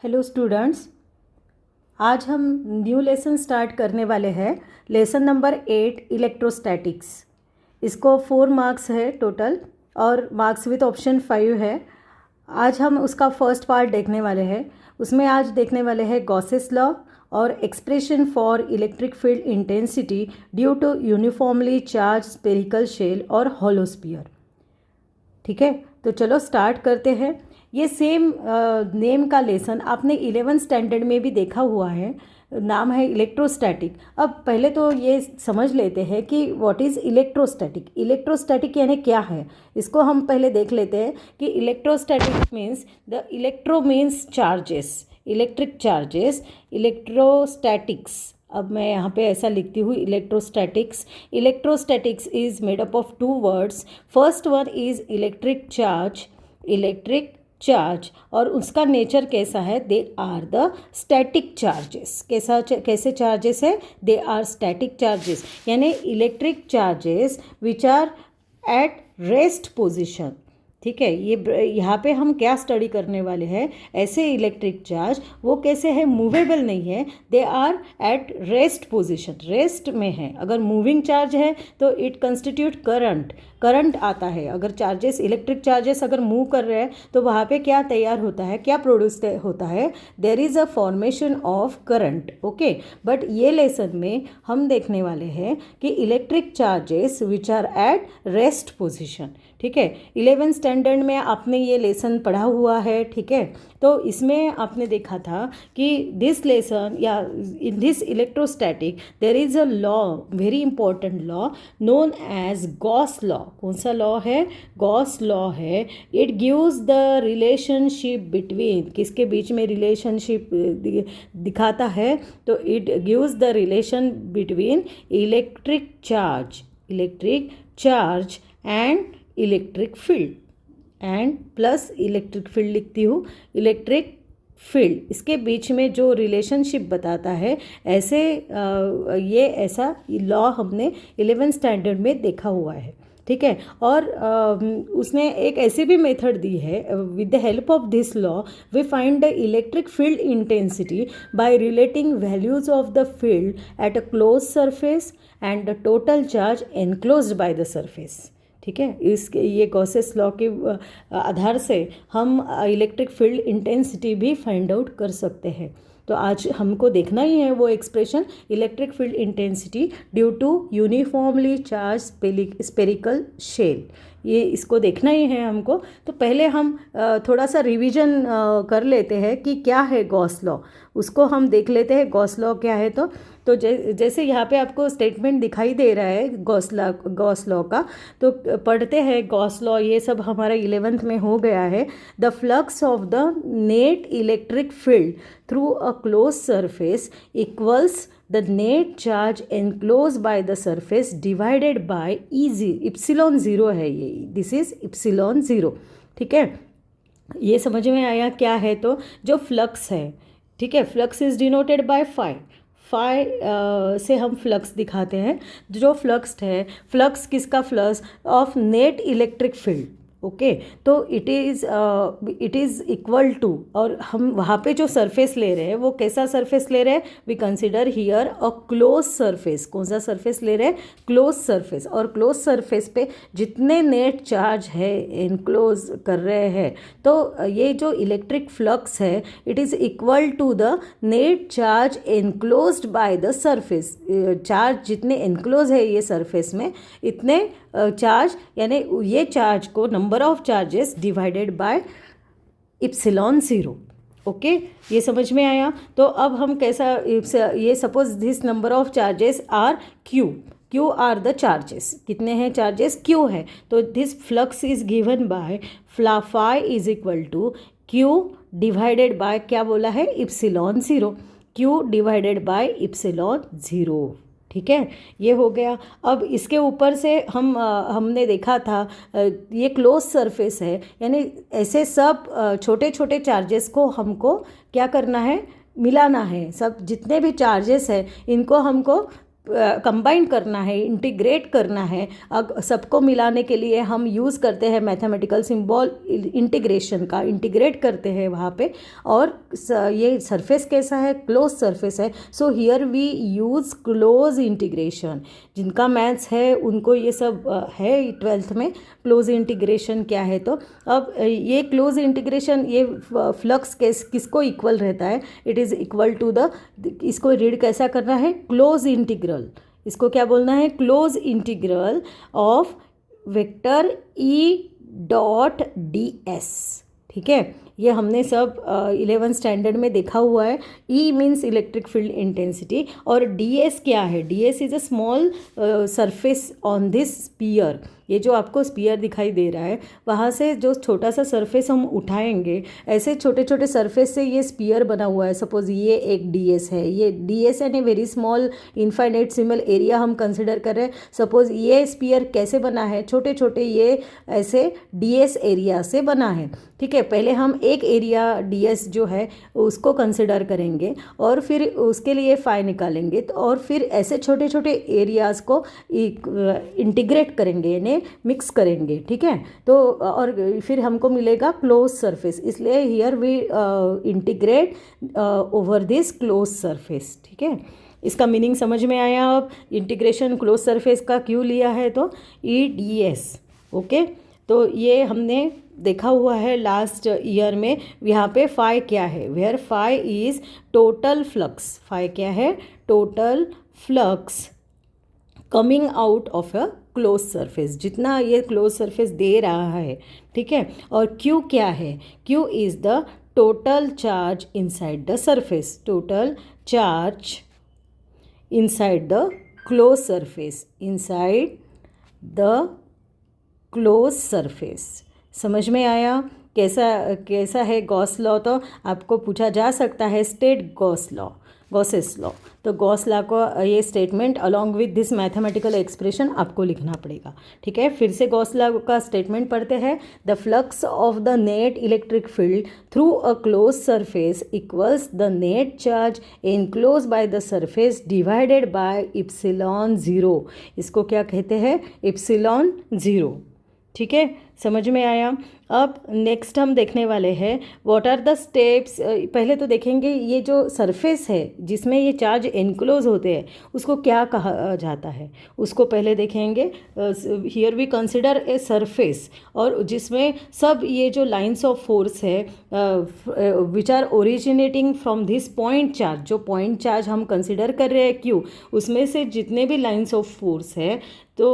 Hello students, आज हम new lesson start करने वाले हैं। Lesson number 8 electrostatics. इसको 4 मार्क्स है टोटल और मार्क्स विथ ऑप्शन 5 है। आज हम उसका फर्स्ट पार्ट देखने वाले हैं। उसमें आज देखने वाले हैं गॉसेस लॉ और expression for electric field intensity due to uniformly charge spherical shell और हॉलो स्फीयर। ठीक है, तो चलो स्टार्ट करते हैं। ये सेम नेम का लेसन आपने 11th स्टैंडर्ड में भी देखा हुआ है। नाम है इलेक्ट्रोस्टैटिक। अब पहले तो ये समझ लेते हैं कि व्हाट इज़ इलेक्ट्रोस्टैटिक। इलेक्ट्रोस्टैटिक यानी क्या है, इसको हम पहले देख लेते हैं कि electrostatic means the electro means charges, electric charges, electrostatics. अब मैं यहाँ पे ऐसा लिखती हूँ electrostatics. Electrostatics is made up of 2 words. First one is electric charge, electric charge, और उसका नेचर कैसा है, they are the static charges. कैसे चार्जेस है, दे आर स्टैटिक चार्जेस, यानी electric charges which are at rest position. ठीक है, ये यहाँ पे हम क्या स्टडी करने वाले हैं, ऐसे इलेक्ट्रिक चार्ज वो कैसे है, मूवेबल नहीं है, they are at rest position, rest में है। अगर मूविंग चार्ज है तो इट कंस्टिट्यूट करंट, करंट आता है। अगर चार्जेस, इलेक्ट्रिक चार्जेस अगर मूव कर रहे हैं तो वहाँ पे क्या तैयार होता है, क्या प्रोड्यूस होता है, there is a formation of current. Okay, but ये लेसन में हम देखने वाले हैं कि electric charges which are at rest position. ठीक है, 11th स्टैंडर्ड में आपने ये लेसन पढ़ा हुआ है। ठीक है, तो इसमें आपने देखा था कि दिस लेसन या in this electrostatic there is a law, very important law known as Gauss law. कौन सा लॉ है, गॉस लॉ है। It gives the relationship between, किसके बीच में रिलेशनशिप दिखाता है, तो it gives the relation between electric charge and electric field, and plus electric field लिखती हूँ, इलेक्ट्रिक फील्ड, इसके बीच में जो रिलेशनशिप बताता है, ऐसे ये ऐसा लॉ हमने 11th स्टैंडर्ड में देखा हुआ है। ठीक है, और उसने एक ऐसी भी मेथड दी है, with the help of this law we find the electric field intensity by relating values of the field at a close surface and the total charge enclosed by the surface. ठीक है, इसके ये Gauss's law के आधार से हम electric field intensity भी find out कर सकते हैं। तो आज हमको देखना ही है वो expression, electric field intensity due to uniformly charge spherical shell, ये इसको देखना ही है हमको। तो पहले हम थोड़ा सा रिवीजन कर लेते हैं कि क्या है गॉस लॉ, उसको हम देख लेते हैं गॉस लॉ क्या है। तो जैसे यहाँ पे आपको स्टेटमेंट दिखाई दे रहा है गॉस लॉ का, तो पढ़ते हैं गॉस लॉ। ये सब हमारा 11th में हो गया है। The flux of the net electric field through a close surface equals the net charge enclose by the surface divided by epsilon zero है ये, दिस इज इप्सिलॉन ज़ीरो। ठीक है, ये समझ में आया क्या है। तो जो फ्लक्स है, ठीक है, flux is denoted by phi से हम फ्लक्स दिखाते हैं। जो फ्लक्स है, फ्लक्स किसका, flux of net electric field. Okay, तो इट इज़ इक्वल टू, और हम वहाँ पे जो सरफेस ले रहे हैं वो कैसा सरफेस ले रहे हैं, we consider here a close surface. कौन सा सरफेस ले रहे हैं, क्लोज सरफेस, और क्लोज सरफेस पे जितने नेट चार्ज है एनक्लोज कर रहे हैं, तो ये जो इलेक्ट्रिक फ्लक्स है it is equal to the net charge enclosed by the surface. Charge जितने एनक्लोज है ये सरफेस में, इतने चार्ज, यानी ये चार्ज को number of charges divided by epsilon zero. Okay, ये समझ में आया। तो अब हम कैसा, ये suppose this number of charges are Q are the charges, कितने हैं चार्जेस, क्यू है। तो this flux is given by phi is equal to Q divided by, क्या बोला है, epsilon zero, Q divided by epsilon zero. ठीक है, ये हो गया। अब इसके ऊपर से हमने देखा था ये क्लोज सरफेस है, यानी ऐसे सब छोटे छोटे चार्जेस को हमको क्या करना है, मिलाना है। सब जितने भी चार्जेस हैं इनको हमको कंबाइन करना है, इंटीग्रेट करना है, सबको मिलाने के लिए हम यूज़ करते हैं मैथमेटिकल सिंबल इंटीग्रेशन का, इंटीग्रेट करते हैं वहाँ पे। और ये सरफेस कैसा है, क्लोज सरफेस है, so here we use close integration. जिनका मैथ्स है उनको ये सब है 12th में क्लोज इंटीग्रेशन क्या है। तो अब ये क्लोज इंटीग्रेशन, ये फ्लक्स किसको इक्वल रहता है, it is equal to the, इसको रीड कैसा करना है, क्लोज इंटीग्रल। इसको क्या बोलना है, close integral of vector E dot D S. ठीक है, ये हमने सब 11th स्टैंडर्ड में देखा हुआ है। E means electric field intensity, और डी एस क्या है, D S is a small surface on this sphere. ये जो आपको स्पीयर दिखाई दे रहा है, वहाँ से जो छोटा सा सरफेस हम उठाएंगे, ऐसे छोटे छोटे सरफेस से ये स्पीयर बना हुआ है। सपोज ये एक डी एस है, ये D S and a very small infinite सिमल एरिया हम कंसिडर कर रहे हैं। सपोज ये स्पीयर कैसे बना है, छोटे छोटे ये ऐसे डी एस एरिया से बना है। ठीक है, पहले हम एक एरिया डी एस जो है उसको कंसिडर करेंगे और फिर उसके लिए फाई निकालेंगे, तो और फिर ऐसे छोटे छोटे एरियाज़ को इंटीग्रेट करेंगे, इन्हें मिक्स करेंगे। ठीक है, तो और फिर हमको मिलेगा क्लोज सरफेस, इसलिए here we integrate over this close surface. ठीक है, इसका मीनिंग समझ में आया। अब इंटीग्रेशन क्लोज सरफेस का क्यों लिया है, तो ई डी एस। ओके, तो ये हमने देखा हुआ है लास्ट ईयर में। यहाँ पे फाई क्या है, where phi is total flux. Phi क्या है, total flux coming out of a close surface, जितना ये क्लोज सरफेस दे रहा है। ठीक है, और क्यू क्या है, Q is the total charge inside the surface, total charge inside the close surface, inside the close surface. समझ में आया कैसा है गॉस लॉ। तो आपको पूछा जा सकता है state Gauss law, Gauss's law. तो गॉस लॉ को ये statement along with this mathematical expression आपको लिखना पड़ेगा। ठीक है, फिर से गॉस लॉ का स्टेटमेंट पढ़ते हैं। The flux of the net electric field through a close surface equals the net charge enclose by the surface divided by epsilon zero. इसको क्या कहते हैं, इप्सिलॉन ज़ीरो। ठीक है, समझ में आया। अब नेक्स्ट हम देखने वाले हैं व्हाट आर द स्टेप्स। पहले तो देखेंगे ये जो सरफेस है जिसमें ये चार्ज एनक्लोज होते हैं उसको क्या कहा जाता है, उसको पहले देखेंगे। Here we consider a surface, और जिसमें सब ये जो लाइंस ऑफ फोर्स है which are originating from this point charge, जो पॉइंट चार्ज हम कंसिडर कर रहे हैं क्यू, उसमें से जितने भी लाइंस ऑफ फोर्स है तो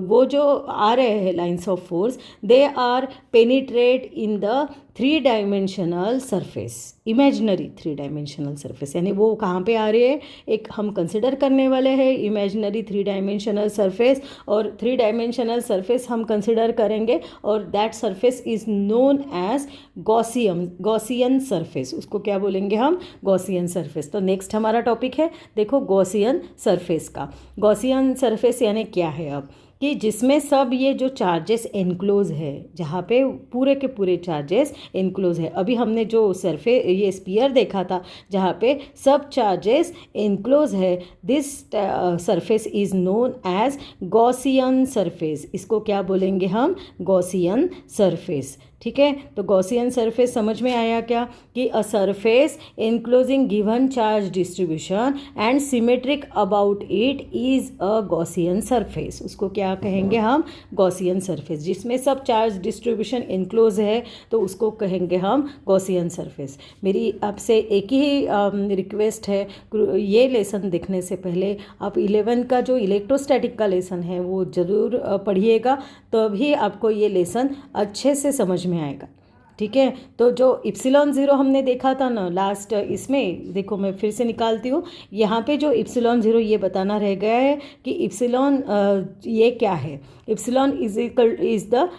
वो जो आ रहे हैं lines of force, they are penetrate in the 3 dimensional surface, imaginary 3 dimensional surface. यानी वो कहाँ पे आ रहे हैं, एक हम कंसिडर करने वाले हैं इमेजिनरी 3 डायमेंशनल सरफेस, और 3 डायमेंशनल सरफेस हम कंसिडर करेंगे और that surface is known as Gaussian surface. उसको क्या बोलेंगे हम, गॉसियन सरफेस। तो नेक्स्ट हमारा टॉपिक है, देखो गॉसियन सरफेस का। गॉसियन सरफेस यानी क्या है, अब कि जिसमें सब ये जो चार्जेस एनक्लोज है, जहाँ पे पूरे के पूरे चार्जेस एनक्लोज है। अभी हमने जो ये स्पीयर देखा था जहाँ पे सब चार्जेस एनक्लोज है, this surface is known as Gaussian surface. इसको क्या बोलेंगे हम, गॉसियन सरफेस। ठीक है, तो गॉसियन सरफेस समझ में आया क्या, कि a surface enclosing given charge distribution and symmetric about it is a Gaussian surface. उसको क्या कहेंगे हम, गॉसियन सरफेस। जिसमें सब चार्ज डिस्ट्रीब्यूशन एनक्लोज है तो उसको कहेंगे हम गॉसियन सरफेस। मेरी आपसे एक ही रिक्वेस्ट है, ये लेसन देखने से पहले आप 11 का जो इलेक्ट्रोस्टैटिक का लेसन है वो ज़रूर पढ़िएगा, तभी आपको ये लेसन अच्छे से समझ में आएगा। ठीक है, तो जो इप्सिलॉन ज़ीरो हमने देखा था ना लास्ट, इसमें देखो मैं फिर से निकालती हूँ। यहाँ पे जो इप्सिलॉन ज़ीरो ये बताना रह गया है कि इप्सिलॉन ये क्या है, epsilon is the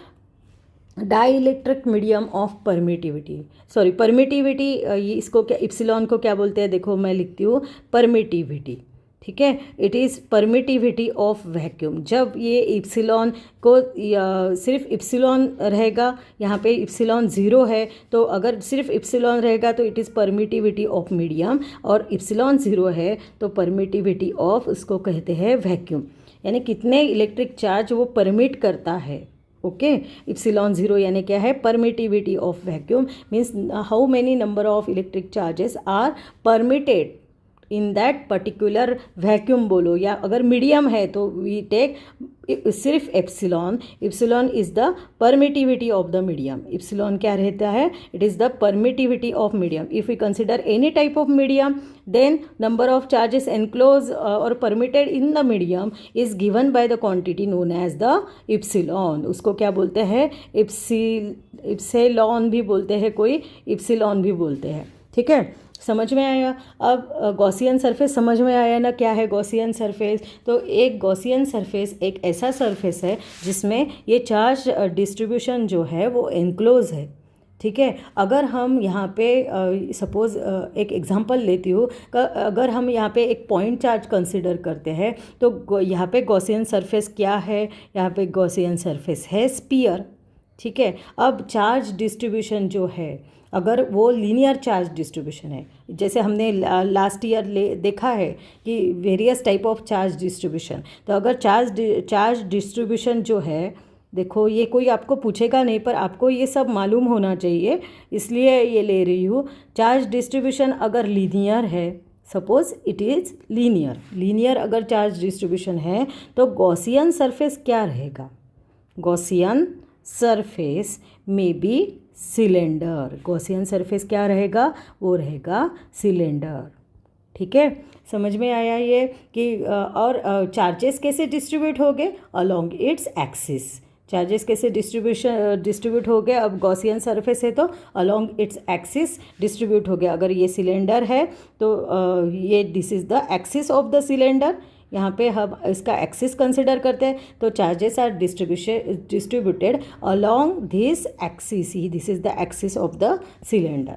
dielectric medium of permittivity, sorry permittivity, ये इसको क्या, इप्सिलॉन को क्या बोलते हैं, देखो मैं लिखती हूँ परमिटिविटी। ठीक है, it is permittivity of vacuum. जब ये इप्सिलॉन को सिर्फ इप्सिलॉन रहेगा, यहाँ पे इप्सिलॉन 0 है, तो अगर सिर्फ इप्सिलॉन रहेगा तो it is permittivity of medium, और इप्सिलॉन 0 है तो परमिटिविटी ऑफ उसको कहते हैं वैक्यूम, यानी कितने इलेक्ट्रिक चार्ज वो परमिट करता है। ओके, इप्सिलॉन 0 यानी क्या है, permittivity of vacuum means how many number of electric charges are permitted in that particular vacuum बोलो, या अगर मीडियम है तो वी टेक सिर्फ epsilon. Epsilon is the permittivity of the medium. Epsilon क्या रहता है, it is the permittivity of medium. If we consider any type of medium then number of charges enclose or permitted in the medium is given by the quantity known as the epsilon. उसको क्या बोलते हैं, epsilon भी बोलते हैं, कोई epsilon भी बोलते हैं। ठीक है, समझ में आया। अब गॉसियन सरफेस समझ में आया ना, क्या है गॉसियन सरफेस। तो एक गॉसियन सरफेस एक ऐसा सरफेस है जिसमें ये चार्ज डिस्ट्रीब्यूशन जो है वो एनक्लोज है। ठीक है, अगर हम यहाँ पे सपोज़ एक एग्जांपल लेती हूँ, अगर हम यहाँ पे एक पॉइंट चार्ज कंसिडर करते हैं तो यहाँ पे गॉसियन सरफेस क्या है, यहाँ पे गॉसियन सरफेस है स्फीयर। ठीक है, अब चार्ज डिस्ट्रीब्यूशन जो है अगर वो लीनियर चार्ज डिस्ट्रीब्यूशन है, जैसे हमने लास्ट ईयर देखा है कि various type of charge distribution, तो अगर चार्ज डिस्ट्रीब्यूशन जो है, देखो ये कोई आपको पूछेगा नहीं पर आपको ये सब मालूम होना चाहिए, इसलिए ये ले रही हूँ। चार्ज डिस्ट्रीब्यूशन अगर लीनियर है, सपोज इट इज़ लीनियर अगर चार्ज डिस्ट्रीब्यूशन है तो गॉसियन सरफेस क्या रहेगा, गॉसियन सरफेस में बी सिलेंडर। गॉसियन सरफेस क्या रहेगा, वो रहेगा सिलेंडर। ठीक है, समझ में आया ये कि और चार्जेस कैसे डिस्ट्रीब्यूट हो गए, अलोंग इट्स एक्सिस। चार्जेस कैसे डिस्ट्रीब्यूट हो गए, अब गॉसियन सरफेस है तो अलोंग इट्स एक्सिस डिस्ट्रीब्यूट हो गया। अगर ये सिलेंडर है तो ये this is the axis of the cylinder, यहाँ पे हम इसका एक्सिस कंसिडर करते हैं, तो charges are distributed along this axis ही, this is the axis of the cylinder.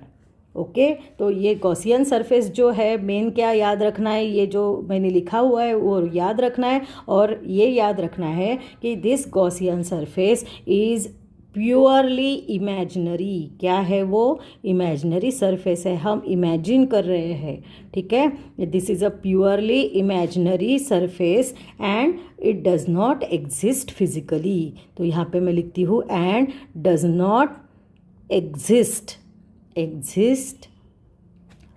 Okay, तो ये गॉसियन सरफेस जो है मेन क्या याद रखना है, ये जो मैंने लिखा हुआ है वो याद रखना है, और ये याद रखना है कि this Gaussian surface is purely imaginary. क्या है वो, इमेजिनरी सरफेस है, हम इमेजिन कर रहे हैं। ठीक है, this is a purely imaginary surface and it does not exist physically. तो यहाँ पे मैं लिखती हूँ and does not exist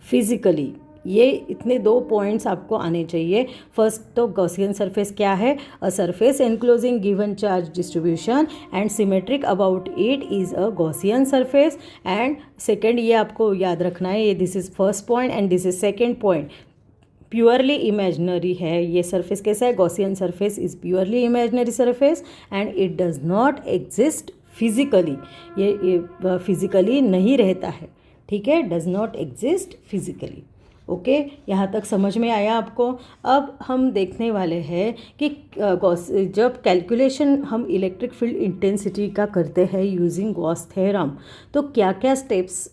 physically. ये इतने 2 पॉइंट्स आपको आने चाहिए। फर्स्ट तो गॉसियन सरफेस क्या है, a surface enclosing given charge distribution and symmetric about it is a Gaussian surface. And second ये आपको याद रखना है, ये this is first point and this is second point, purely imaginary है ये सरफेस। कैसा है, Gaussian surface is purely imaginary surface and it does not exist physically. ये फिजिकली नहीं रहता है। ठीक है, does not exist physically. Okay, यहाँ तक समझ में आया आपको। अब हम देखने वाले हैं कि जब कैलकुलेशन हम इलेक्ट्रिक फील्ड इंटेंसिटी का करते हैं यूजिंग गॉस थ्योरम, तो क्या क्या स्टेप्स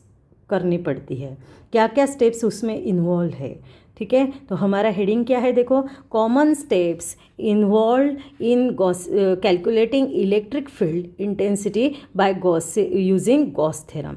करनी पड़ती है, क्या क्या स्टेप्स उसमें इन्वॉल्व है। ठीक है, तो हमारा हेडिंग क्या है, देखो, common steps involve in calculating electric field intensity by Gauss using Gauss theorem.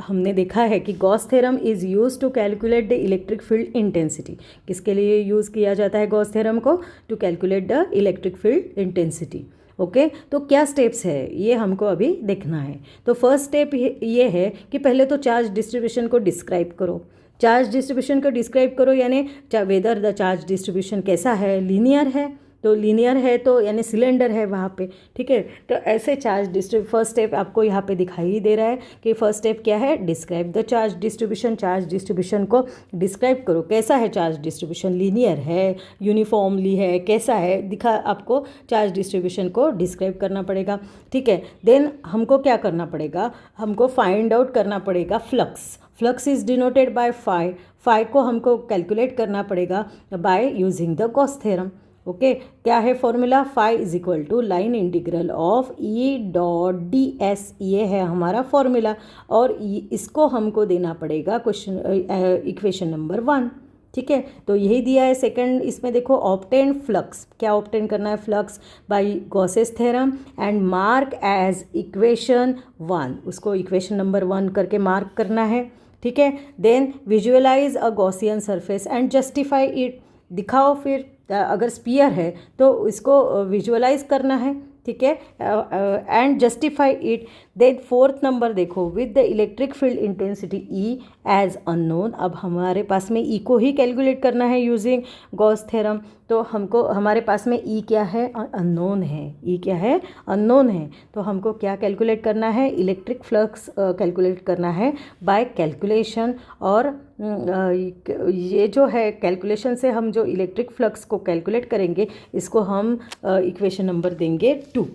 हमने देखा है कि Gauss theorem is use to calculate the electric field intensity. किसके लिए यूज़ किया जाता है गॉस थ्योरम को, to calculate the electric field intensity. Okay, तो क्या स्टेप्स है ये हमको अभी देखना है। तो फर्स्ट स्टेप ये है कि पहले तो चार्ज डिस्ट्रीब्यूशन को डिस्क्राइब करो। चार्ज डिस्ट्रीब्यूशन को डिस्क्राइब करो यानी वेदर द चार्ज डिस्ट्रीब्यूशन कैसा है, लीनियर है, तो लीनियर है तो यानी सिलेंडर है वहाँ पे। ठीक है, तो ऐसे फर्स्ट स्टेप आपको यहाँ पे दिखाई दे रहा है कि फर्स्ट स्टेप क्या है, describe the charge distribution. Charge distribution को डिस्क्राइब करो, कैसा है चार्ज डिस्ट्रीब्यूशन, लीनियर है, यूनिफॉर्मली है, कैसा है, दिखा आपको चार्ज डिस्ट्रीब्यूशन को डिस्क्राइब करना पड़ेगा। ठीक है, देन हमको क्या करना पड़ेगा, हमको फाइंड आउट करना पड़ेगा flux is denoted by phi को हमको कैलकुलेट करना पड़ेगा by using the Gauss theorem. Okay, क्या है formula, phi is equal to line integral of E dot D S, ये है हमारा फॉर्मूला, और इसको हमको देना पड़ेगा क्वेश्चन इक्वेशन नंबर 1। ठीक है, तो यही दिया है सेकंड। इसमें देखो ऑब्टेन फ्लक्स, क्या ऑब्टेन करना है, flux by Gauss's theorem and mark as equation 1, उसको इक्वेशन नंबर 1 करके मार्क करना है। ठीक है, then visualise a Gaussian surface and justify it, दिखाओ फिर अगर स्पीयर है तो इसको विजुअलाइज करना है। ठीक है, and justify it. Then fourth number देखो, with the electric field intensity E as unknown, अब हमारे पास में ई को ही कैलकुलेट करना है यूजिंग गॉस थ्योरम, तो हमको हमारे पास में ई क्या है, अननोन है, ई क्या है, अननोन है, तो हमको क्या कैलकुलेट करना है, इलेक्ट्रिक फ्लक्स कैलकुलेट करना है बाय कैलकुलेशन। और ये जो है कैलकुलेशन से हम जो इलेक्ट्रिक फ्लक्स को कैलकुलेट करेंगे इसको हम इक्वेशन नंबर देंगे 2।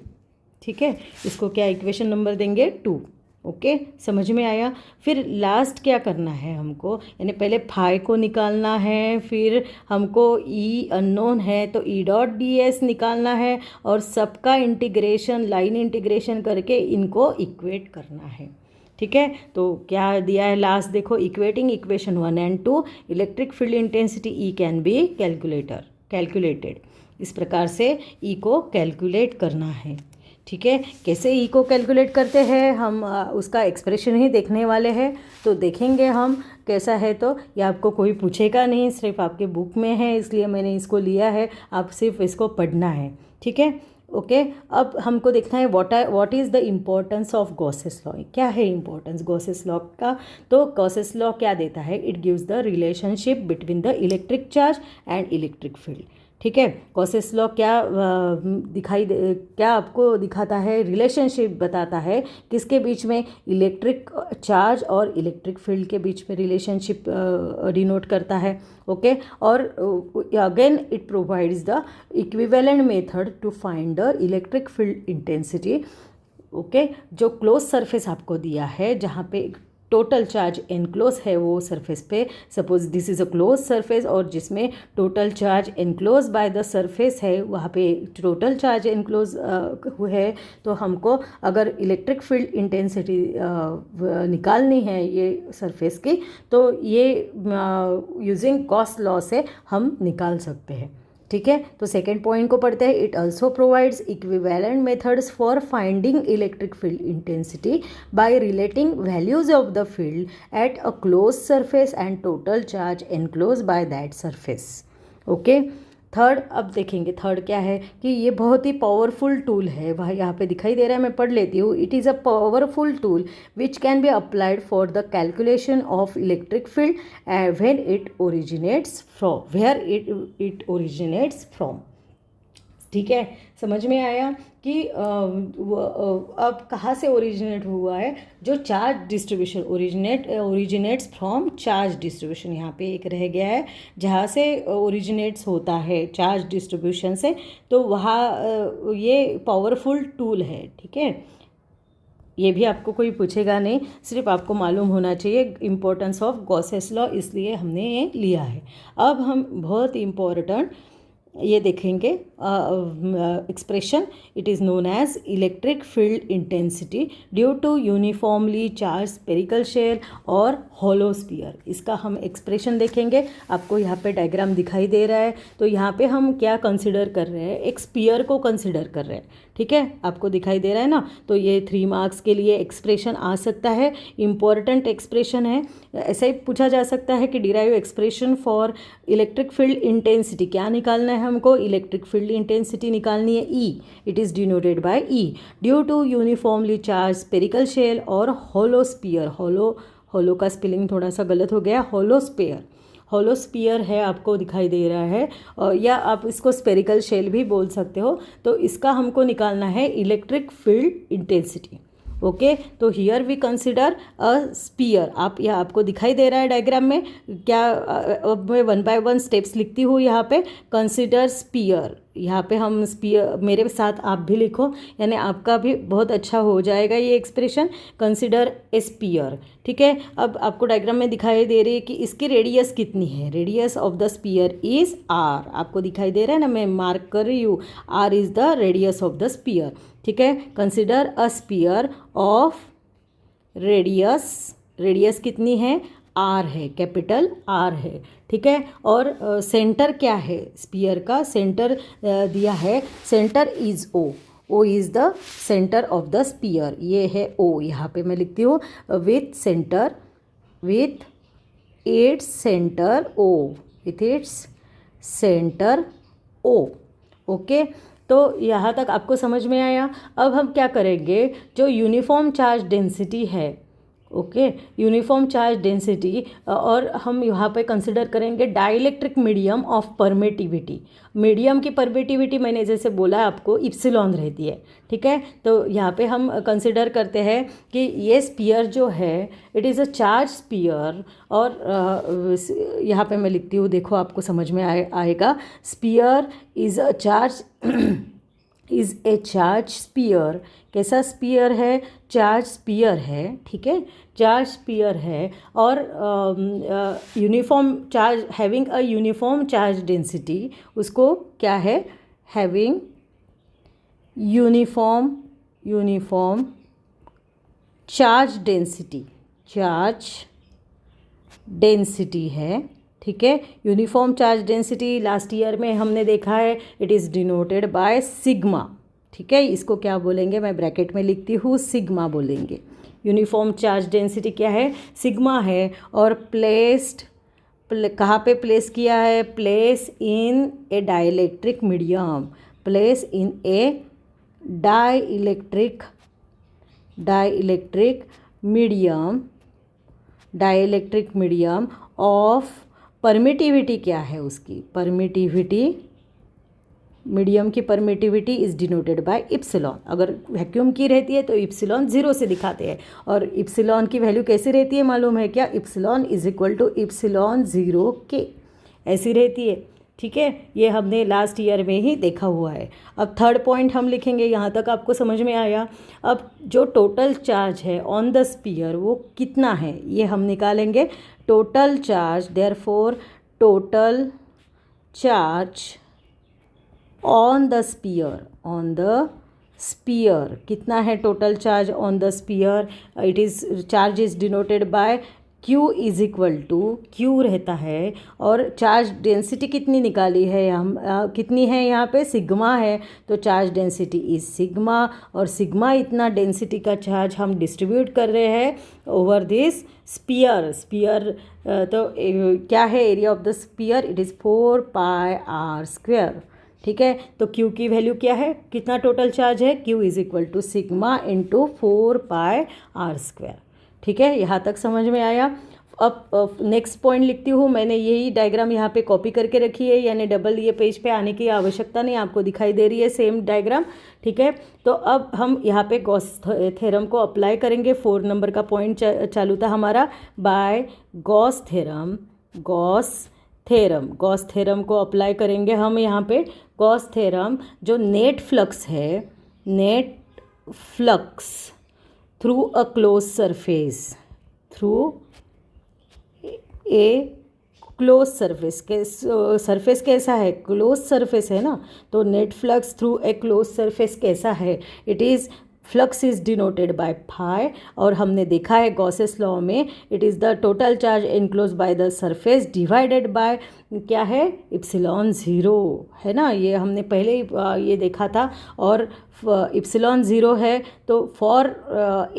ठीक है, इसको क्या इक्वेशन नंबर देंगे 2। ओके, समझ में आया। फिर लास्ट क्या करना है हमको, यानी पहले फाई को निकालना है, फिर हमको ई अननोन है तो ई डॉट डी एस निकालना है, और सबका इंटीग्रेशन, लाइन इंटीग्रेशन करके इनको इक्वेट करना है। ठीक है, तो क्या दिया है लास्ट देखो, equating equation 1 and 2, electric field intensity E can be calculated. इस प्रकार से ई को कैलकुलेट करना है। ठीक है, कैसे ई को कैलकुलेट करते हैं हम उसका एक्सप्रेशन ही देखने वाले हैं, तो देखेंगे हम कैसा है। तो ये आपको कोई पूछेगा नहीं, सिर्फ आपके बुक में है इसलिए मैंने इसको लिया है, आप सिर्फ इसको पढ़ना है। ठीक है, ओके। अब हमको देखना है what is the importance of Gauss's law, क्या है इम्पोर्टेंस गॉसेस लॉ का। तो गॉसेस लॉ क्या देता है, it gives the relationship between the electric charge and electric field. ठीक है, गॉसेस लॉ क्या क्या आपको दिखाता है, रिलेशनशिप बताता है किसके बीच में, इलेक्ट्रिक चार्ज और इलेक्ट्रिक फील्ड के बीच में रिलेशनशिप डिनोट करता है। ओके, और again it provides the equivalent method to find the electric field intensity. Okay, जो क्लोज सरफेस आपको दिया है जहाँ पे टोटल चार्ज एनक्लोज है वो सरफेस पे, suppose this is a close surface और जिसमें total charge enclose by the surface है, वहाँ पे टोटल चार्ज एनक्लोज है, तो हमको अगर इलेक्ट्रिक फील्ड इंटेंसिटी निकालनी है ये सरफेस की, तो ये यूजिंग गॉस लॉ से हम निकाल सकते हैं। ठीक है, तो सेकेंड पॉइंट को पढ़ते हैं। It also provides equivalent methods for finding electric field intensity by relating values of the field at a close surface and total charge enclose by that surface. Okay, third अब देखेंगे, third क्या है कि ये बहुत ही पावरफुल टूल है, वह यहाँ पे दिखाई दे रहा है, मैं पढ़ लेती हूँ। It is a powerful tool which can be applied for the calculation of electric field when it originates from, where it originates from. ठीक है, समझ में आया कि अब कहाँ से ओरिजिनेट हुआ है, जो charge distribution originates from charge distribution, यहाँ पे एक रह गया है जहाँ से ओरिजिनेट्स होता है चार्ज डिस्ट्रीब्यूशन से, तो वहाँ ये पावरफुल टूल है। ठीक है, ये भी आपको कोई पूछेगा नहीं, सिर्फ आपको मालूम होना चाहिए इम्पोर्टेंस ऑफ गॉसेस लॉ, इसलिए हमने ये लिया है। अब हम बहुत इम्पोर्टेंट ये देखेंगे expression, it is known as electric field intensity due to uniformly charge spherical shell और होलो स्फीयर। इसका हम एक्सप्रेशन देखेंगे, आपको यहाँ पे डायग्राम दिखाई दे रहा है, तो यहाँ पे हम क्या कंसिडर कर रहे हैं, एक स्फीयर को कंसिडर कर रहे हैं। ठीक है, आपको दिखाई दे रहा है ना, तो ये 3 मार्क्स के लिए एक्सप्रेशन आ सकता है, इम्पॉर्टेंट एक्सप्रेशन है। ऐसा ही पूछा जा सकता है कि derive expression for electric field intensity, क्या निकालना है हमको, इलेक्ट्रिक फील्ड इंटेंसिटी निकालनी है, E, it is denoted by E, due to uniformly charge spherical shell और होलो स्फीयर। होलो का स्पेलिंग थोड़ा सा गलत हो गया, होलो स्फीयर है, आपको दिखाई दे रहा है, या आप इसको स्पेरिकल शेल भी बोल सकते हो। तो इसका हमको निकालना है इलेक्ट्रिक फील्ड इंटेंसिटी। ओके, तो here we consider a sphere, आप यह आपको दिखाई दे रहा है डायग्राम में, क्या अब मैं 1 बाय 1 स्टेप्स लिखती हूँ यहाँ पे। कंसिडर स्पीयर, यहाँ पे हम स्पीयर, मेरे साथ आप भी लिखो, यानी आपका भी बहुत अच्छा हो जाएगा ये एक्सप्रेशन। कंसिडर ए स्पीयर, ठीक है। अब आपको डायग्राम में दिखाई दे रही है कि इसकी रेडियस कितनी है, radius of the sphere is R, आपको दिखाई दे रहा है ना, मैं मार्क कर रही हूँ, R is the radius of the sphere. ठीक है, consider a sphere of radius कितनी है, आर है, कैपिटल आर है, ठीक है। और सेंटर क्या है स्पीयर का, सेंटर दिया है, centre is O, O is the centre of the sphere, ये है ओ, यहाँ पे मैं लिखती हूँ with centre, with its centre O, with its centre O, okay. तो यहाँ तक आपको समझ में आया। अब हम क्या करेंगे, जो यूनिफॉर्म चार्ज डेंसिटी है, ओके, यूनिफॉर्म चार्ज डेंसिटी, और हम यहाँ पे कंसिडर करेंगे dielectric medium of permittivity. Medium की परमिटिविटी मैंने जैसे बोला आपको इप्सिलॉन रहती है, ठीक है। तो यहाँ पे हम कंसिडर करते हैं कि ये स्पीयर जो है it is a charge sphere, और यहाँ पे मैं लिखती हूँ, देखो आपको समझ में आएगा, sphere is a charge is a charge sphere. कैसा स्पीयर है, चार्ज स्पीयर है, ठीक है, चार्ज स्पीयर है, और uniform charge, having a uniform charge density, उसको क्या है, having uniform charge density, charge density है, ठीक है। Uniform charge density last year में हमने देखा है, it is denoted by sigma, ठीक है। इसको क्या बोलेंगे, मैं ब्रैकेट में लिखती हूँ, सिग्मा बोलेंगे। यूनिफॉर्म चार्ज डेंसिटी क्या है, सिग्मा है, और कहाँ पे प्लेस किया है, place in A dielectric medium, place in A dielectric medium of permittivity, क्या है उसकी परमिटिविटी, मीडियम की permittivity is denoted bye epsilon. अगर वैक्यूम की रहती है तो इप्सिलॉन 0 से दिखाते हैं, और इप्सिलॉन की वैल्यू कैसी रहती है मालूम है क्या, epsilon is equal to epsilon 0 K, ऐसी रहती है, ठीक है। ये हमने लास्ट ईयर में ही देखा हुआ है। अब थर्ड पॉइंट हम लिखेंगे, यहाँ तक आपको समझ में आया। अब जो टोटल चार्ज है ऑन द स्पीयर वो कितना है, ये हम निकालेंगे, total charge, therefore total charge on the sphere, कितना है total charge on the sphere, it is, charge is denoted by Q is equal to, Q रहता है, और चार्ज डेंसिटी कितनी निकाली है हम, कितनी है यहाँ पे, सिग्मा है, तो चार्ज डेंसिटी इज सिग्मा, और सिग्मा इतना डेंसिटी का चार्ज हम डिस्ट्रीब्यूट कर रहे हैं ओवर दिस स्पीयर। तो क्या है area of the sphere, it is 4 pi R square, ठीक है। तो Q की वैल्यू क्या है, कितना टोटल चार्ज है, Q is equal to sigma into 4 pi R square, ठीक है। यहाँ तक समझ में आया। अब नेक्स्ट पॉइंट लिखती हूँ, मैंने यही डायग्राम यहाँ पे कॉपी करके रखी है, यानी डबल ये पेज पे आने की आवश्यकता नहीं, आपको दिखाई दे रही है सेम डायग्राम, ठीक है। तो अब हम यहाँ पे गॉस थ्योरम को अप्लाई करेंगे। 4 नंबर का पॉइंट चालू था हमारा, बाय गॉस थ्योरम को अप्लाई करेंगे हम यहाँ पे। गॉस थ्योरम, जो नेट फ्लक्स है, net flux through a close surface कैसा है, क्लोज सरफेस है ना, तो net flux through a close surface कैसा है, it is, flux is denoted by phi, और हमने देखा है गॉसेस लॉ में, it is the total charge enclose by the surface divided by क्या है, इप्सिलॉन 0 है ना, ये हमने पहले ही ये देखा था। और इप्सिलॉन 0 है, तो फॉर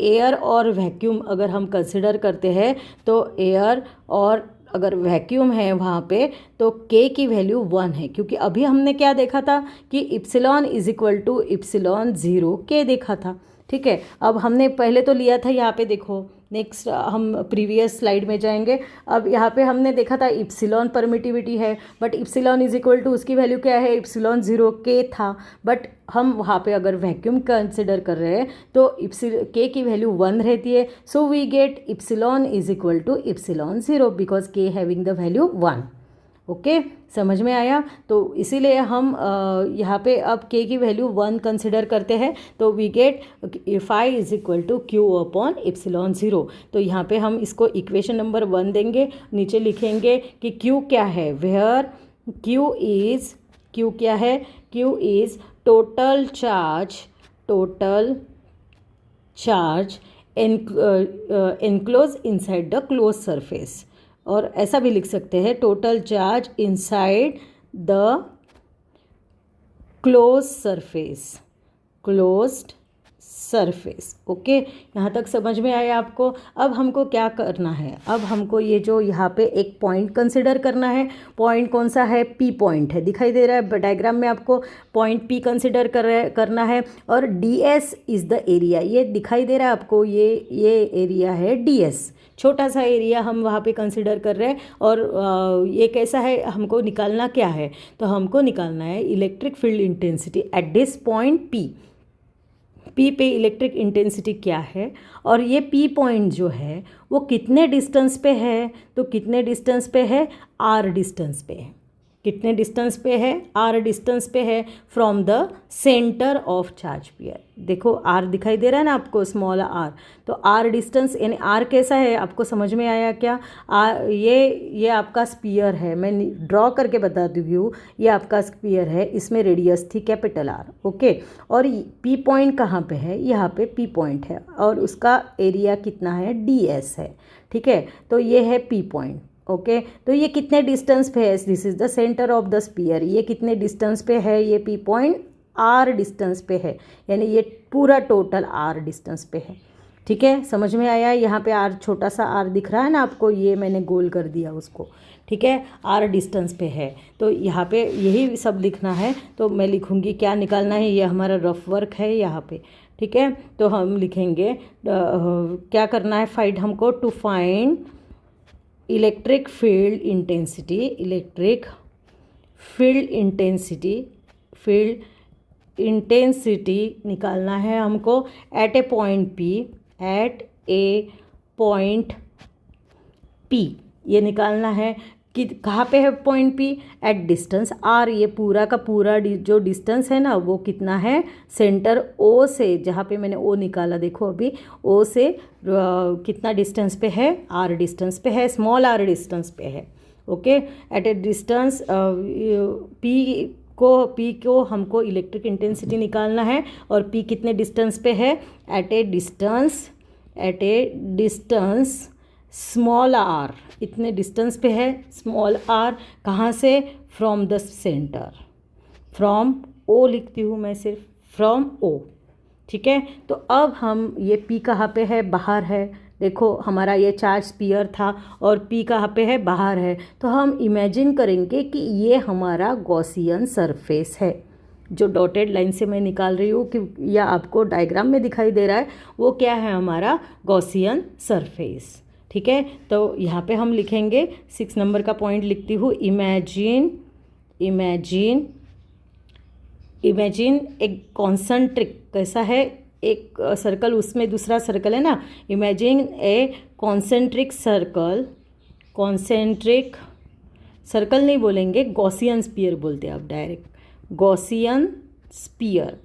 एयर और वैक्यूम अगर हम कंसिडर करते हैं, तो एयर और अगर वैक्यूम है वहाँ पे, तो K की वैल्यू 1 है, क्योंकि अभी हमने क्या देखा था कि epsilon is equal to epsilon 0 K देखा था, ठीक है। अब हमने पहले तो लिया था, यहाँ पे देखो, नेक्स्ट हम प्रीवियस स्लाइड में जाएंगे। अब यहाँ पे हमने देखा था इप्सिलॉन परमिटिविटी है, but epsilon is equal to, उसकी वैल्यू क्या है, इप्सिलॉन 0 K था, बट हम वहाँ पे अगर वैक्यूम कंसिडर कर रहे हैं तो K की वैल्यू 1 रहती है, so we get epsilon is equal to epsilon 0 because K having the value 1, okay, समझ में आया। तो इसीलिए हम यहाँ पे अब K की वैल्यू 1 कंसिडर करते हैं, तो we get phi is equal to Q upon epsilon 0। तो यहाँ पे हम इसको इक्वेशन नंबर 1 देंगे, नीचे लिखेंगे कि Q क्या है, वेयर Q क्या है, Q is total charge enclose inside the close surface, और ऐसा भी लिख सकते हैं total charge inside the close surface, closed surface. Okay, यहाँ तक समझ में आया आपको। अब हमको क्या करना है, अब हमको ये जो यहाँ पे एक पॉइंट कंसिडर करना है। पॉइंट कौन सा है? पी पॉइंट है, दिखाई दे रहा है डायग्राम में आपको। पॉइंट पी कंसिडर करना है, और D S is the area. ये दिखाई दे रहा है आपको, ये एरिया है डी एस, छोटा सा एरिया हम वहाँ पे कंसिडर कर रहे हैं। और ये कैसा है, हमको निकालना क्या है? तो हमको निकालना है electric field intensity at this point P. P पे इलेक्ट्रिक इंटेंसिटी क्या है, और ये पी पॉइंट जो है वो कितने डिस्टेंस पे है? तो कितने डिस्टेंस पे है? आर डिस्टेंस पे है। कितने डिस्टेंस पे है? आर डिस्टेंस पे है from the centre of charge pair. देखो आर दिखाई दे रहा है ना आपको, स्मॉल आर। तो आर डिस्टेंस यानी आर कैसा है, आपको समझ में आया क्या? ये आपका स्पीयर है, मैं ड्रॉ करके बता दूँगी हूँ। ये आपका स्पीयर है, इसमें रेडियस थी कैपिटल आर। ओके, और पी पॉइंट कहाँ पे है? यहाँ पे पी पॉइंट है, और उसका एरिया कितना है? डी एस है। ठीक है, तो ये है पी पॉइंट। ओके, तो ये कितने डिस्टेंस पे है? This is the centre of the sphere. ये कितने डिस्टेंस पे है? ये पी पॉइंट आर डिस्टेंस पे है, यानी ये पूरा टोटल आर डिस्टेंस पे है। ठीक है, समझ में आया? यहाँ पे आर, छोटा सा आर दिख रहा है ना आपको, ये मैंने गोल कर दिया उसको। ठीक है, आर डिस्टेंस पे है, तो यहाँ पे यही सब लिखना है। तो मैं लिखूँगी क्या निकालना है, ये हमारा रफ वर्क है यहाँ पे। ठीक है, तो हम लिखेंगे क्या करना है, फाइंड, हमको to find electric field intensity, electric field intensity निकालना है हमको at a point P, at a point P. ये निकालना है कि कहाँ पे है point P? At distance R. ये पूरा का पूरा जो डिस्टेंस है ना, वो कितना है? सेंटर ओ से, जहाँ पे मैंने ओ निकाला देखो अभी, ओ से कितना डिस्टेंस पे है? आर डिस्टेंस पे है, स्मॉल आर डिस्टेंस पे है। Okay, at a distance P को हमको इलेक्ट्रिक इंटेंसिटी निकालना है, और पी कितने डिस्टेंस पे है? At a distance small R, इतने डिस्टेंस पे है स्मॉल आर। कहाँ से? From the centre, from O लिखती हूँ मैं सिर्फ, फ्रॉम ओ। ठीक है, तो अब हम ये पी कहाँ पे है? बाहर है। देखो हमारा ये चार्ज स्पीयर था, और पी कहाँ पे है? बाहर है। तो हम इमेजिन करेंगे कि ये हमारा गॉसियन सरफेस है। जो डॉटेड लाइन से मैं निकाल रही हूँ कि या आपको डायग्राम में दिखाई दे रहा है, वो क्या है? हमारा गॉसियन सरफेस। ठीक है, तो यहाँ पे हम लिखेंगे 6 नंबर का पॉइंट लिखती हूँ। इमेजिन एक कॉन्सेंट्रिक, कैसा है? एक सर्कल, उसमें दूसरा सर्कल है ना। इमेजिन ए कॉन्सेंट्रिक सर्कल नहीं बोलेंगे, गॉसियन स्पीयर बोलते हैं आप डायरेक्ट, गॉसियन स्पीयर।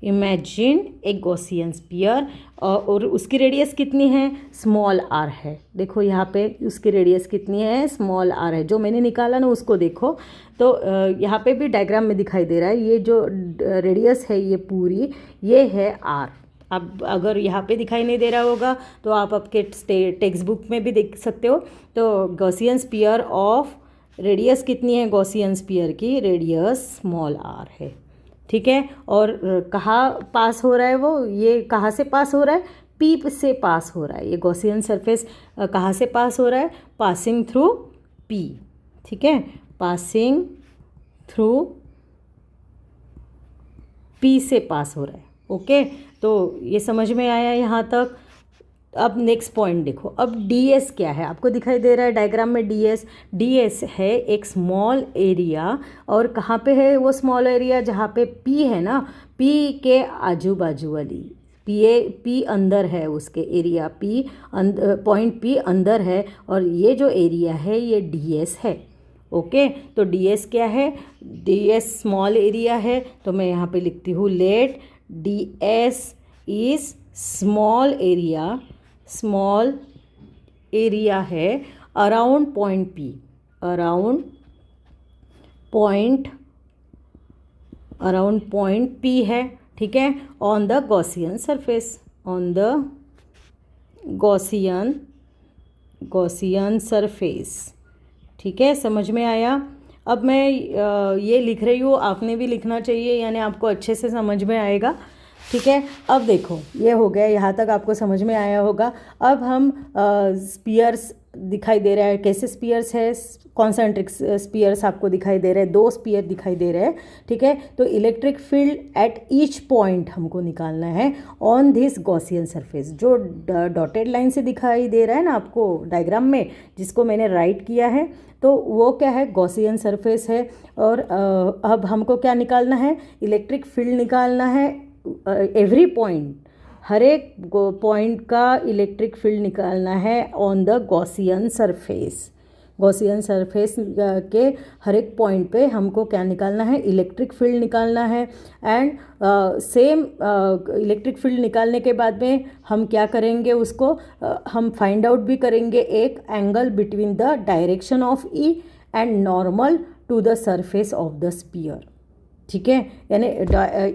इमेजिन एक गॉसियन स्पीयर, और उसकी रेडियस कितनी है? स्मॉल आर है। देखो यहाँ पे उसकी रेडियस कितनी है? स्मॉल आर है। जो मैंने निकाला ना उसको देखो, तो यहाँ पे भी डायग्राम में दिखाई दे रहा है, ये जो रेडियस है ये पूरी, ये है आर। अब अगर यहाँ पे दिखाई नहीं दे रहा होगा तो आप आपके टेक्स्ट बुक में भी देख सकते हो। तो गॉसियन स्पीयर ऑफ, रेडियस कितनी है गॉसियन स्पीयर की? रेडियस स्मॉल आर है। ठीक है, और कहाँ पास हो रहा है वो? ये कहाँ से पास हो रहा है? पी से पास हो रहा है। ये गॉसियन सरफेस कहाँ से पास हो रहा है? Passing through P. ठीक है, पासिंग थ्रू पी से पास हो रहा है। ओके, तो ये समझ में आया यहाँ तक। अब नेक्स्ट पॉइंट देखो, अब डी एस क्या है? आपको दिखाई दे रहा है डायग्राम में डी एस है एक स्मॉल एरिया। और कहाँ पे है वो स्मॉल एरिया? जहाँ पे पी है ना, पी के आजू बाजू वाली, पी अंदर है, उसके एरिया पी पॉइंट पी अंदर है, और ये जो एरिया है ये डी एस है। ओके, तो डी एस क्या है? डी एस स्मॉल एरिया है, तो मैं यहाँ पे लिखती हूँ let D S is small area है around point P, around point P है। ठीक है, on the Gaussian surface, on the Gaussian surface. ठीक है, समझ में आया। अब मैं ये लिख रही हूँ, आपने भी लिखना चाहिए, यानी आपको अच्छे से समझ में आएगा। ठीक है, अब देखो ये हो गया, यहाँ तक आपको समझ में आया होगा। अब हम स्पीयर्स दिखाई दे रहा है, कैसे स्पीयर्स है, कॉन्सेंट्रिक स्पीयर्स आपको दिखाई दे रहे हैं, 2 स्पीयर दिखाई दे रहे हैं। ठीक है, तो electric field at each point हमको निकालना है ऑन दिस गॉसियन सरफेस। जो डॉटेड लाइन से दिखाई दे रहा है ना आपको डायग्राम में, जिसको मैंने राइट किया है, तो वो क्या है, गॉसियन सरफेस है। और अब हमको क्या निकालना है, इलेक्ट्रिक फील्ड निकालना है एवरी पॉइंट, हर एक पॉइंट का इलेक्ट्रिक फील्ड निकालना है on the Gaussian surface. Gaussian surface के हर एक पॉइंट पे हमको क्या निकालना है, इलेक्ट्रिक फील्ड निकालना है। एंड सेम इलेक्ट्रिक फील्ड निकालने के बाद में हम क्या करेंगे, उसको हम फाइंड आउट भी करेंगे एक angle between the direction of E and normal to the surface of the sphere. ठीक है, यानी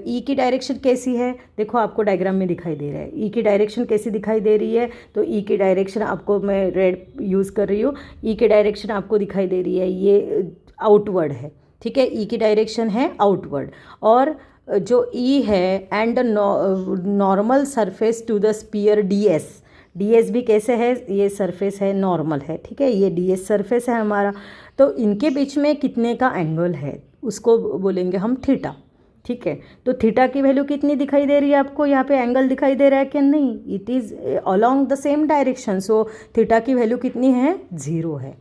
ई की डायरेक्शन कैसी है, देखो आपको डायग्राम में दिखाई दे रहा है, ई की डायरेक्शन कैसी दिखाई दे रही है। तो ई की डायरेक्शन आपको, मैं रेड यूज़ कर रही हूँ, ई की डायरेक्शन आपको दिखाई दे रही है, ये आउटवर्ड है। ठीक है, ई की डायरेक्शन है आउटवर्ड। और जो ई है and normal surface to the sphere ds भी कैसे है, ये सरफेस है, नॉर्मल है। ठीक है, ये ds सरफेस है हमारा। तो इनके बीच में कितने का एंगल है, उसको बोलेंगे हम थीटा। ठीक है, तो थीटा की वैल्यू कितनी दिखाई दे रही है आपको, यहाँ पे एंगल दिखाई दे रहा है कि नहीं, it is along the same direction, so theta की वैल्यू कितनी है, 0 है।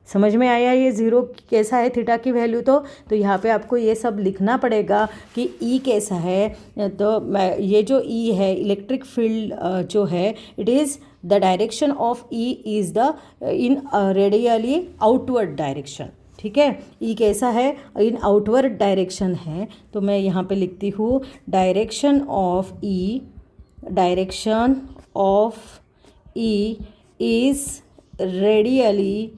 समझ में आया ये 0 कैसा है थीटा की वैल्यू। तो यहाँ पे आपको ये सब लिखना पड़ेगा कि ई कैसा है। तो मैं ये जो ई है, इलेक्ट्रिक फील्ड जो है, it is the direction of E is the in radially outward direction. ठीक है, ई कैसा है, इन आउटवर्ड डायरेक्शन है। तो मैं यहाँ पे लिखती हूँ direction of E is radially,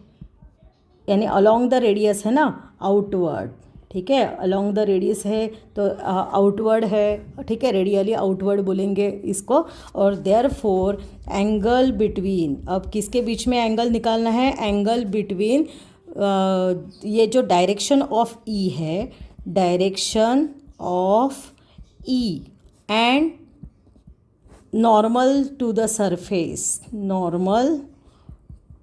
यानी अलोंग द रेडियस है ना, आउटवर्ड। ठीक है, अलोंग द रेडियस है तो आउटवर्ड है। ठीक है, रेडियली आउटवर्ड बोलेंगे इसको। और देयरफॉर एंगल बिटवीन, अब किसके बीच में एंगल निकालना है, एंगल बिटवीन ये जो डायरेक्शन ऑफ ई है, direction of E and normal to the surface, normal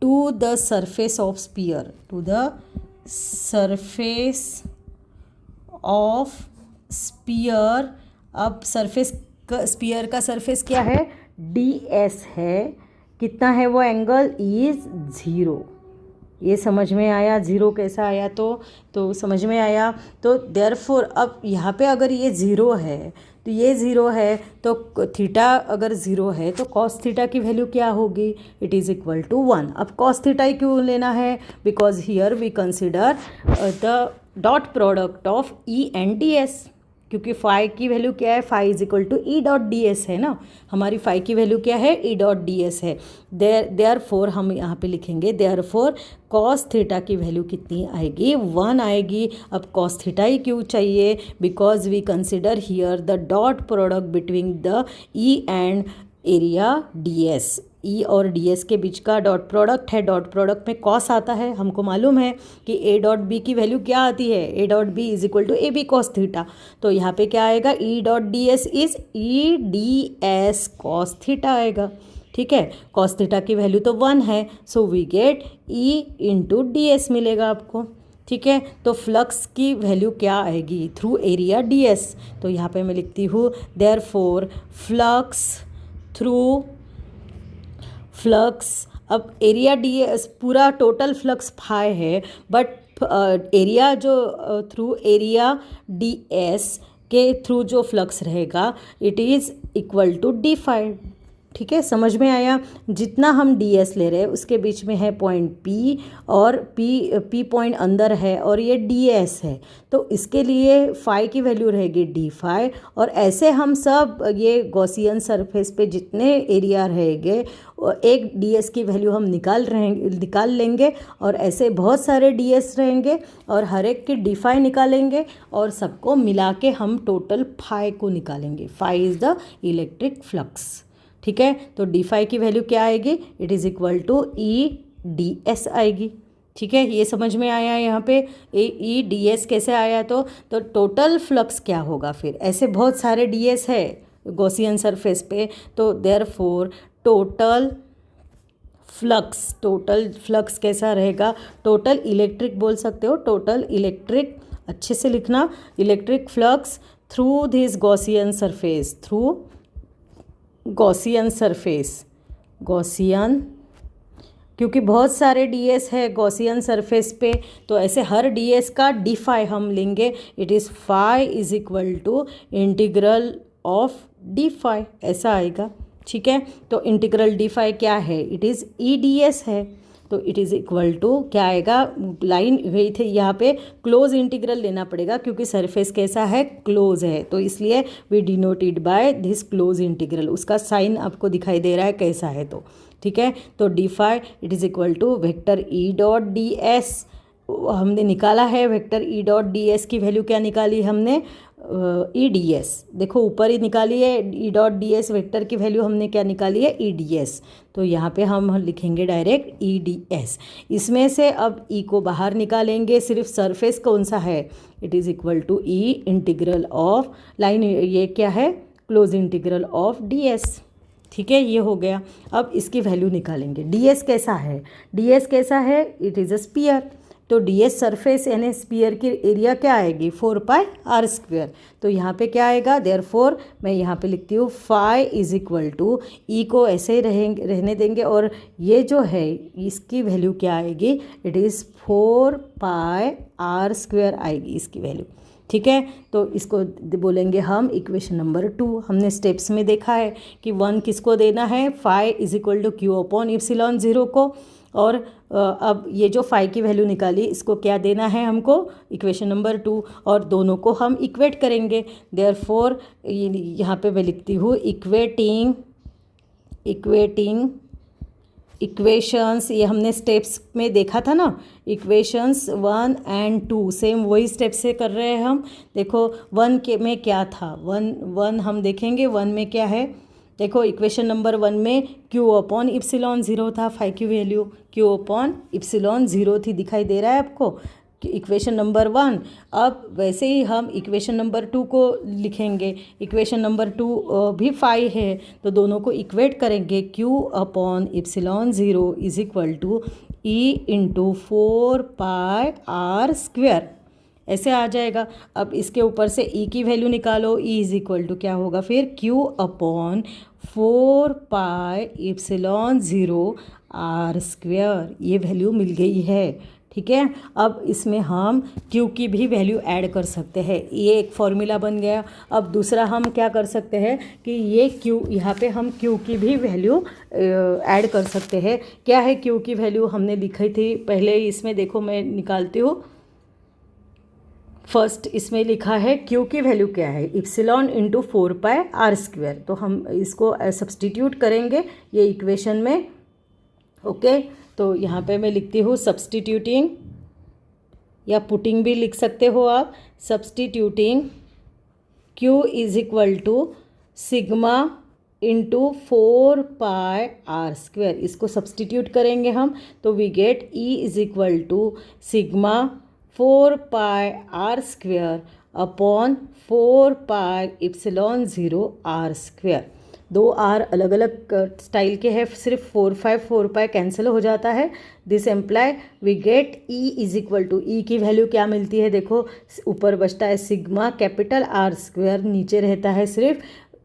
to the surface of sphere, to the surface of sphere। अब सरफेस स्पीयर का सरफेस क्या है, ds है। कितना है वो एंगल, इज़ 0। ये समझ में आया, 0 कैसा आया, तो समझ में आया। तो देयरफॉर अब यहाँ पे अगर ये 0 है, तो ये 0 है, तो थीटा अगर 0 है तो कॉस थीटा की वैल्यू क्या होगी, इट इज़ इक्वल टू 1। अब कॉस थीटा ही क्यों लेना है, because here we consider the dot product of E and d s, क्योंकि फाई की वैल्यू क्या है, phi is equal to E dot D s है ना, हमारी फाई की वैल्यू क्या है, ई डॉट डी एस है। देयरफॉर हम यहाँ पे लिखेंगे, देयरफॉर कॉस थीटा की वैल्यू कितनी आएगी, 1 आएगी। अब कॉस थीटा ही क्यों चाहिए, because we consider here the dot product between the E and area D S. E और डी एस के बीच का डॉट प्रोडक्ट है, डॉट प्रोडक्ट में कॉस आता है, हमको मालूम है कि ए डॉट बी की वैल्यू क्या आती है, A dot B is equal to A B cos theta. तो यहाँ पे क्या आएगा, E dot D S is E D S cos theta आएगा। ठीक है, कॉस थीटा की वैल्यू तो 1 है, so we get E into d s मिलेगा आपको। ठीक है, तो फ्लक्स की वैल्यू क्या आएगी, थ्रू एरिया डी एस। तो यहाँ पे मैं लिखती हूँ देयरफॉर फ्लक्स थ्रू फ्लक्स, अब एरिया डी एस पूरा टोटल फ्लक्स फाई है, बट एरिया जो थ्रू एरिया डी एस के थ्रू जो फ्लक्स रहेगा, it is equal to d phi. ठीक है, समझ में आया। जितना हम डी एस ले रहे हैं उसके बीच में है पॉइंट पी, और पी पॉइंट अंदर है और ये डी एस है, तो इसके लिए फाई की वैल्यू रहेगी डी फाई। और ऐसे हम सब ये गॉसियन सरफेस पे जितने एरिया रहेंगे, एक डी एस की वैल्यू हम निकाल लेंगे, और ऐसे बहुत सारे डी एस रहेंगे और हर एक की डी फाई निकालेंगे, और सबको मिला के हम टोटल फाई को निकालेंगे। Phi is the electric flux. ठीक है। तो डी फाई की वैल्यू क्या आएगी, it is equal to E D s आएगी। ठीक है, ये समझ में आया यहाँ पे ई डी एस कैसे आया। तो टोटल फ्लक्स क्या होगा फिर, ऐसे बहुत सारे डी एस है गॉसियन सरफेस पे, तो देयरफॉर टोटल फ्लक्स कैसा रहेगा, टोटल इलेक्ट्रिक बोल सकते हो, टोटल इलेक्ट्रिक, अच्छे से लिखना, electric flux through this Gaussian surface, through Gaussian surface, Gaussian, क्योंकि बहुत सारे डीएस है गॉसियन सरफेस पे, तो ऐसे हर डीएस का डी फाई हम लेंगे, it is phi is equal to integral of d phi, ऐसा आएगा। ठीक है, तो इंटीग्रल डी फाई क्या है, it is E D s है, तो इट इज़ इक्वल टू क्या आएगा, लाइन वही थे, यहाँ पे क्लोज इंटीग्रल लेना पड़ेगा क्योंकि सरफेस कैसा है, क्लोज है, तो इसलिए we denoted by this close integral, उसका साइन आपको दिखाई दे रहा है कैसा है। तो ठीक है, तो d phi it is equal to vector E dot D s, हमने निकाला है vector E dot D s की वैल्यू क्या निकाली हमने, ई डी एस, देखो ऊपर ही निकाली है, E dot D S vector की वैल्यू हमने क्या निकाली है, ई डी एस, तो यहाँ पे हम लिखेंगे डायरेक्ट ई डी एस। इसमें से अब ई को बाहर निकालेंगे, सिर्फ सरफेस कौन सा है, it is equal to E integral of line, ये क्या है, close integral of d S. ठीक है, ये हो गया। अब इसकी वैल्यू निकालेंगे, डी एस कैसा है, डी एस कैसा है, इट इज़ अ स्पीयर, तो डी एस सरफेस यानी स्पीयर की एरिया क्या आएगी, 4 पाई आर स्क्वेयर, तो यहाँ पे क्या आएगा, देयरफॉर मैं यहाँ पे लिखती हूँ फाई इज इक्वल टू, ई को ऐसे ही रहने देंगे, और ये जो है इसकी वैल्यू क्या आएगी, it is 4 pi R square आएगी इसकी वैल्यू। ठीक है, तो इसको बोलेंगे हम इक्वेशन नंबर 2। हमने स्टेप्स में देखा है कि 1 किसको देना है, phi is equal to Q upon epsilon 0 को, और अब ये जो फाई की वैल्यू निकाली इसको क्या देना है हमको, इक्वेशन नंबर 2, और दोनों को हम इक्वेट करेंगे। देयरफॉर यहाँ पे मैं लिखती हूँ इक्वेटिंग इक्वेशंस, ये हमने स्टेप्स में देखा था ना, इक्वेशंस 1 एंड 2 सेम वही स्टेप से कर रहे हैं हम। देखो 1 के में क्या था, 1 हम देखेंगे 1 में क्या है, देखो इक्वेशन नंबर 1 में क्यू अपॉन इप्सिलॉन 0 था, फाई की वैल्यू क्यू अपॉन इप्सिलॉन 0 थी, दिखाई दे रहा है आपको इक्वेशन नंबर 1। अब वैसे ही हम इक्वेशन नंबर 2 को लिखेंगे, इक्वेशन नंबर 2 भी फाई है, तो दोनों को इक्वेट करेंगे, Q upon epsilon 0 is equal to E into 4 pi R square, ऐसे आ जाएगा। अब इसके ऊपर से ई की वैल्यू निकालो, ई इज इक्वल टू क्या होगा फिर, Q upon 4 pi epsilon 0 R square, ये वैल्यू मिल गई है। ठीक है, अब इसमें हम Q की भी वैल्यू ऐड कर सकते हैं, ये एक फॉर्मूला बन गया। अब दूसरा हम क्या कर सकते हैं कि ये Q, यहाँ पे हम Q की भी वैल्यू ऐड कर सकते हैं। क्या है Q की वैल्यू, हमने लिखी थी पहले, इसमें देखो मैं निकालती हूँ। फर्स्ट इसमें लिखा है Q की वैल्यू क्या है, epsilon into 4 pi R square, तो हम इसको सब्सटीट्यूट करेंगे ये इक्वेशन में। ओके, तो यहाँ पे मैं लिखती हूँ सब्सटीट्यूटिंग, या पुटिंग भी लिख सकते हो आप, substituting Q is equal to sigma into 4 pi R square, इसको सब्सटीट्यूट करेंगे हम, तो we get E is equal to sigma 4 pi R square upon 4 pi epsilon 0 R square. 2 R अलग अलग स्टाइल के हैं, सिर्फ 4 पाई कैंसिल हो जाता है। This implies we get E is equal to, E की वैल्यू क्या मिलती है, देखो ऊपर बचता है सिग्मा कैपिटल आर स्क्वेयर, नीचे रहता है सिर्फ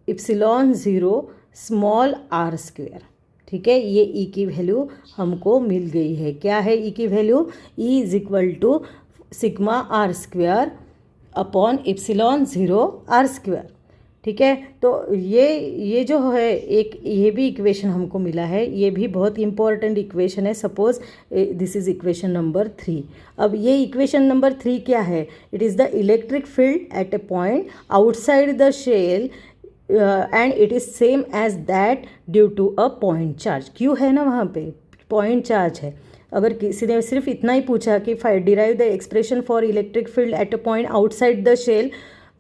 इप्सिलॉन 0 स्मॉल आर स्क्वेयर। ठीक है, ये E की वैल्यू हमको मिल गई है। क्या है E की value, E is equal to sigma R square upon epsilon 0 R square. ठीक है, तो ये जो है एक, ये भी इक्वेशन हमको मिला है, ये भी बहुत इंपॉर्टेंट इक्वेशन है। Suppose this is equation number 3। अब ये इक्वेशन नंबर 3 क्या है, it is the electric field at a point outside the shell and it is same as that due to a point charge. क्यों है ना, वहाँ पे पॉइंट चार्ज है। अगर किसी ने सिर्फ इतना ही पूछा कि derive the expression for electric field at a point outside the shell,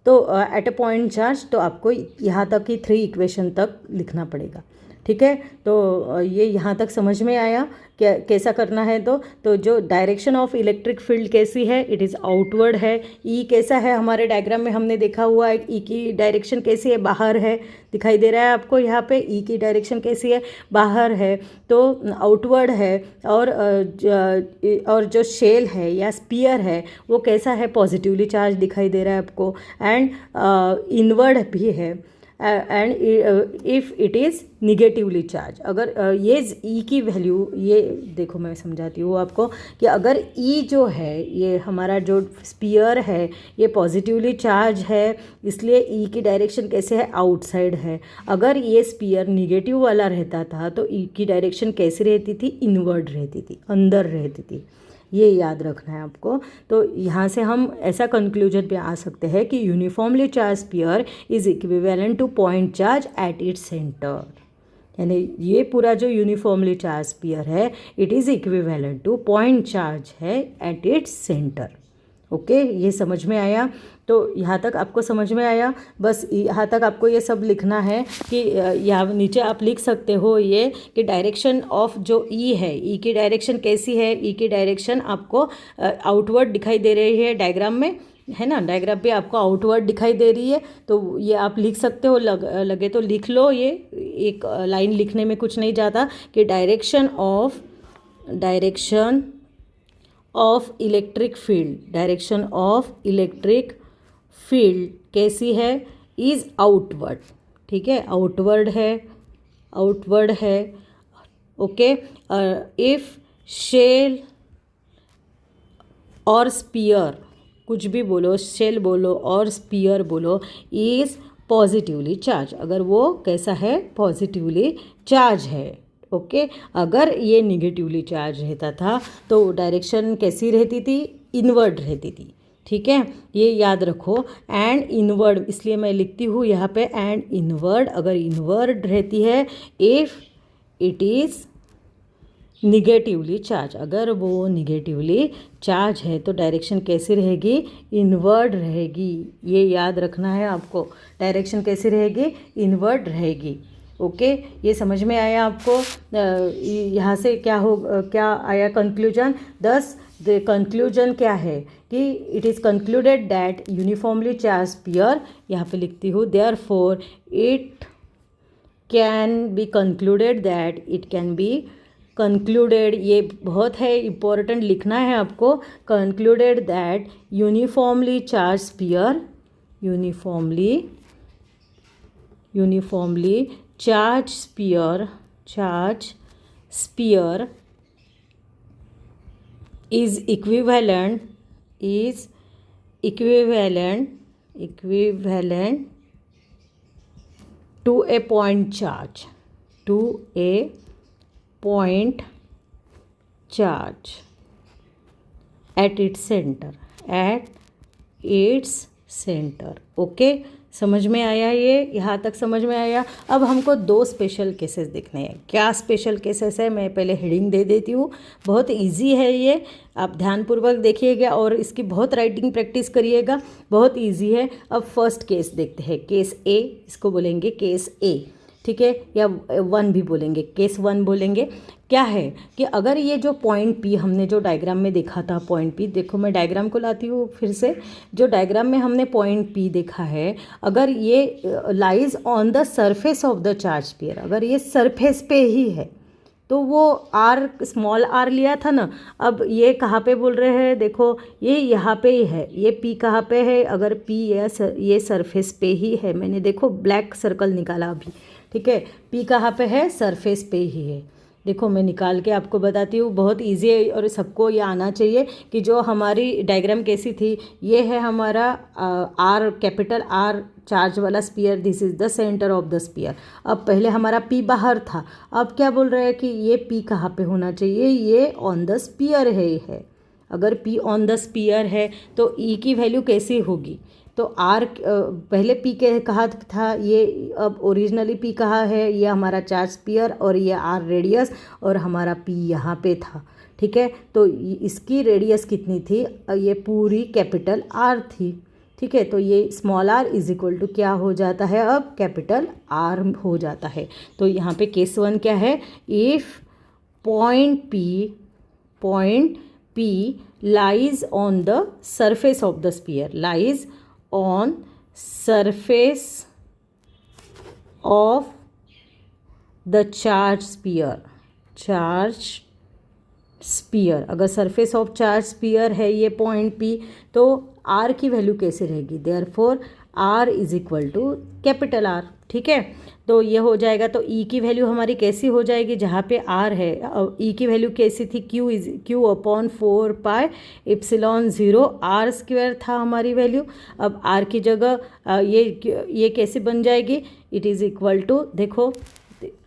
तो एट अ पॉइंट चार्ज, तो आपको यहाँ तक ही 3 इक्वेशन तक लिखना पड़ेगा। ठीक है। तो ये यहाँ तक समझ में आया क्या कैसा करना है। तो जो डायरेक्शन ऑफ इलेक्ट्रिक फील्ड कैसी है, इट इज़ आउटवर्ड है। ई कैसा है, हमारे डायग्राम में हमने देखा हुआ है ई की डायरेक्शन कैसी है, बाहर है, दिखाई दे रहा है आपको यहाँ पे ई की डायरेक्शन कैसी है, बाहर है, तो आउटवर्ड है। और जो शेल है या स्पीयर है वो कैसा है, पॉजिटिवली चार्ज दिखाई दे रहा है आपको, एंड इनवर्ड भी है, and if it is negatively charge. अगर ये ई की वैल्यू, ये देखो मैं समझाती हूँ आपको कि अगर ई जो है, ये हमारा जो स्पीयर है ये पॉजिटिवली चार्ज है, इसलिए ई की डायरेक्शन कैसे है, आउटसाइड है। अगर ये स्पीयर निगेटिव वाला रहता था तो ई की डायरेक्शन कैसी रहती थी, इनवर्ड रहती थी, अंदर रहती थी। ये याद रखना है आपको। तो यहाँ से हम ऐसा कंक्लूजन पे आ सकते हैं कि uniformly charge sphere is equivalent two point charge at its centre. यानी ये पूरा जो यूनिफॉर्मली चार्ज स्पीयर है it is equivalent two point charge है एट इट्स सेंटर। ओके, ये समझ में आया। तो यहाँ तक आपको समझ में आया, बस यहाँ तक आपको ये सब लिखना है कि यहाँ नीचे आप लिख सकते हो ये कि डायरेक्शन ऑफ जो ई है, ई की डायरेक्शन कैसी है, ई की डायरेक्शन आपको आउटवर्ड दिखाई दे रही है डायग्राम में, है ना, डायग्राम पे आपको आउटवर्ड दिखाई दे रही है। तो ये आप लिख सकते हो, लगे तो लिख लो, ये एक लाइन लिखने में कुछ नहीं जाता कि डायरेक्शन ऑफ इलेक्ट्रिक फील्ड कैसी है, इज़ आउटवर्ड। ठीक है, आउटवर्ड है। ओके, इफ़ शेल और स्पीयर, कुछ भी बोलो, शेल बोलो और स्पीयर बोलो, इज़ पॉजिटिवली चार्ज, अगर वो कैसा है, पॉजिटिवली चार्ज है। ओके, अगर ये निगेटिवली चार्ज रहता था तो डायरेक्शन कैसी रहती थी, इनवर्ड रहती थी। ठीक है, ये याद रखो। एंड इनवर्ड, इसलिए मैं लिखती हूँ यहाँ पे एंड इनवर्ड, अगर इनवर्ड रहती है, if it is negatively charge, अगर वो निगेटिवली चार्ज है तो डायरेक्शन कैसी रहेगी, इनवर्ड रहेगी। ये याद रखना है आपको, डायरेक्शन कैसी रहेगी, इनवर्ड रहेगी। ओके, ये समझ में आया आपको। यहाँ से क्या आया कंक्लूजन। द कंक्लूजन क्या है कि it is concluded that uniformly charge sphere, यहाँ पे लिखती हूँ, therefore it can be concluded that it can be concluded, ये बहुत है इम्पोर्टेंट लिखना है आपको, concluded that uniformly charge charge sphere is equivalent to a point charge at its center। Okay, समझ में आया, ये यहाँ तक समझ में आया। अब हमको दो स्पेशल केसेस देखने हैं। क्या स्पेशल केसेस है, मैं पहले हेडिंग दे देती हूँ। बहुत इजी है ये, आप ध्यानपूर्वक देखिएगा और इसकी बहुत राइटिंग प्रैक्टिस करिएगा, बहुत इजी है। अब फर्स्ट केस देखते हैं, केस ए, इसको बोलेंगे केस ए, ठीक है, या 1 भी बोलेंगे, केस 1 बोलेंगे। क्या है कि अगर ये जो पॉइंट पी हमने जो डायग्राम में देखा था, पॉइंट पी, देखो मैं डायग्राम को लाती हूँ फिर से, जो डायग्राम में हमने पॉइंट पी देखा है, अगर ये lies on the surface of the charge sphere, अगर ये सरफेस पे ही है तो वो आर, स्मॉल आर लिया था ना, अब ये कहाँ पे बोल रहे हैं, देखो ये यहाँ पे ही है, ये पी कहाँ पे है, अगर पी ये सरफेस पे ही है, मैंने देखो ब्लैक सर्कल निकाला अभी, ठीक है, पी कहाँ पे है, सरफेस पे ही है। देखो मैं निकाल के आपको बताती हूँ, बहुत इजी है और सबको ये आना चाहिए कि जो हमारी डायग्राम कैसी थी, ये है हमारा आर, कैपिटल आर चार्ज वाला sphere, this is the centre of the sphere. अब पहले हमारा पी बाहर था, अब क्या बोल रहे हैं कि ये पी कहाँ पे होना चाहिए, ये ऑन द स्पीयर है। अगर पी ऑन द स्पीयर है तो ई की वैल्यू कैसी होगी, तो आर पहले पी के कहा था, ये अब ओरिजिनली पी कहा है, ये हमारा चार्ज स्पीयर और ये आर रेडियस और हमारा पी यहाँ पे था, ठीक है। तो इसकी रेडियस कितनी थी, ये पूरी कैपिटल आर थी, ठीक है। तो ये small R is equal to क्या हो जाता है, अब कैपिटल आर हो जाता है। तो यहाँ पे केस 1 क्या है, if point P lies on the surface of the sphere, lies on surface of the charge sphere, अगर सरफेस ऑफ चार्ज स्पीयर है ये पॉइंट P, तो R की वैल्यू कैसे रहेगी, therefore R is equal to capital R, ठीक है। तो ये हो जाएगा, तो E की वैल्यू हमारी कैसी हो जाएगी, जहाँ पे R है, E की वैल्यू कैसी थी, Q अपॉन 4 पाई ε0 R² था हमारी वैल्यू। अब R की जगह ये कैसे बन जाएगी, इट इज़ इक्वल टू, देखो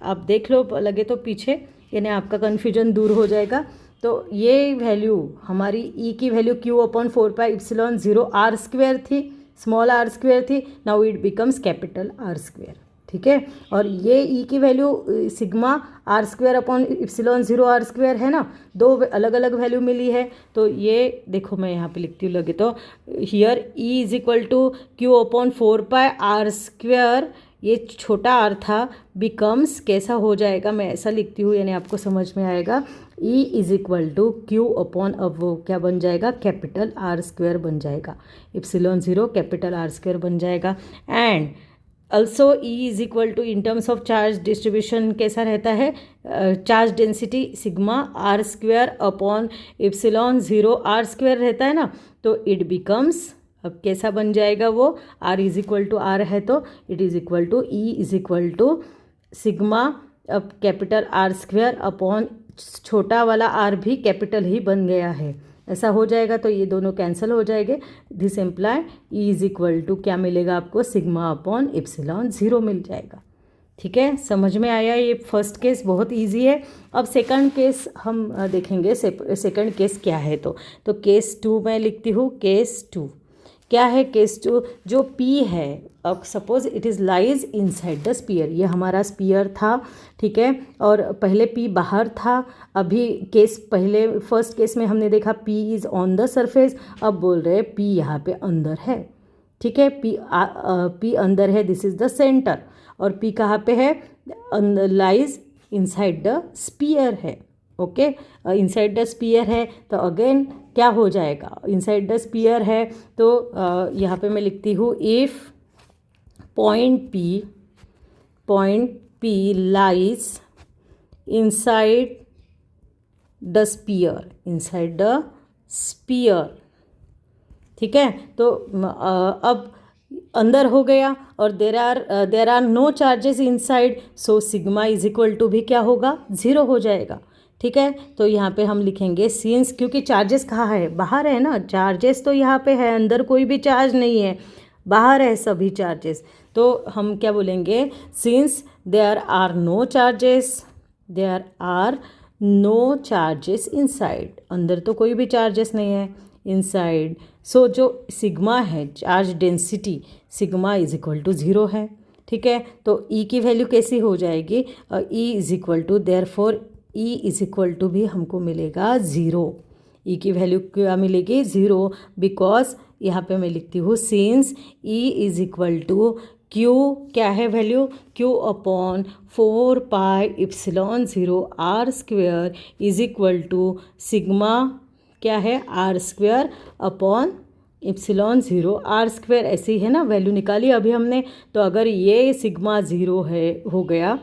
आप देख लो लगे तो पीछे, यानी आपका कन्फ्यूजन दूर हो जाएगा। तो ये वैल्यू हमारी E की value Q upon 4 pi ε0 R² थी, स्मॉल R² थी, now it becomes capital R², ठीक है। और ये E की value sigma R² upon ε0 R² है ना, दो अलग अलग वैल्यू मिली है। तो ये देखो मैं यहाँ पे लिखती हूँ लगे तो, here E is equal to Q upon 4 pi R², ये छोटा r था, बिकम्स कैसा हो जाएगा, मैं ऐसा लिखती हूँ यानी आपको समझ में आएगा, E is equal to Q upon, अब वो क्या बन जाएगा, कैपिटल R² बन जाएगा, ε0 कैपिटल R² बन जाएगा। And also E is equal to, in terms of charge distribution कैसा रहता है, charge density sigma R² upon ε0 R² रहता है ना, तो इट बिकम्स, अब कैसा बन जाएगा वो, R is equal to R है तो it is equal to E is equal to sigma, अब कैपिटल R² अपॉन छोटा वाला R भी कैपिटल ही बन गया है, ऐसा हो जाएगा। तो ये दोनों कैंसिल हो जाएंगे, this imply E is equal to क्या मिलेगा आपको, सिग्मा अपॉन ε0 मिल जाएगा, ठीक है। समझ में आया, ये फर्स्ट केस बहुत इजी है। अब सेकंड केस हम देखेंगे, सेकंड केस क्या है, तो केस 2 मैं लिखती हूँ, केस 2 क्या है, केस 2 जो P है, अब suppose it is lies inside the sphere, ये हमारा स्पीयर था, ठीक है, और पहले P बाहर था, अभी केस पहले फर्स्ट केस में हमने देखा P is on the surface, अब बोल रहे हैं P यहाँ पे अंदर है, ठीक है, P अंदर है, दिस इज़ द सेंटर, और P कहाँ पे है, लाइज इनसाइड द स्पीयर है, ओके, इनसाइड द स्पीयर है, तो अगेन क्या हो जाएगा, इनसाइड द स्पीयर है, तो यहाँ पे मैं लिखती हूँ, if point P lies inside the sphere, ठीक है। तो अब अंदर हो गया, और there are no charges inside, so sigma is equal to भी क्या होगा, 0 हो जाएगा, ठीक है। तो यहाँ पे हम लिखेंगे सिंस, क्योंकि चार्जेस कहाँ है, बाहर है ना, चार्जेस तो यहाँ पे है, अंदर कोई भी चार्ज नहीं है, बाहर है सभी चार्जेस, तो हम क्या बोलेंगे, since there are no charges inside, अंदर तो कोई भी चार्जेस नहीं है इनसाइड, सो जो सिग्मा है, charge density sigma is equal to 0 है, ठीक है। तो E की वैल्यू कैसी हो जाएगी, E is equal to, therefore E is equal to भी हमको मिलेगा 0, E की वैल्यू क्या मिलेगी, 0, बिकॉज यहाँ पे मैं लिखती हूँ, since E is equal to Q, क्या है value, Q upon 4 pi ε0 R² is equal to sigma, क्या है, R² अपॉन ε0 R², ऐसी है ना, वैल्यू निकाली अभी हमने। तो अगर ये सिग्मा 0 है, हो गया,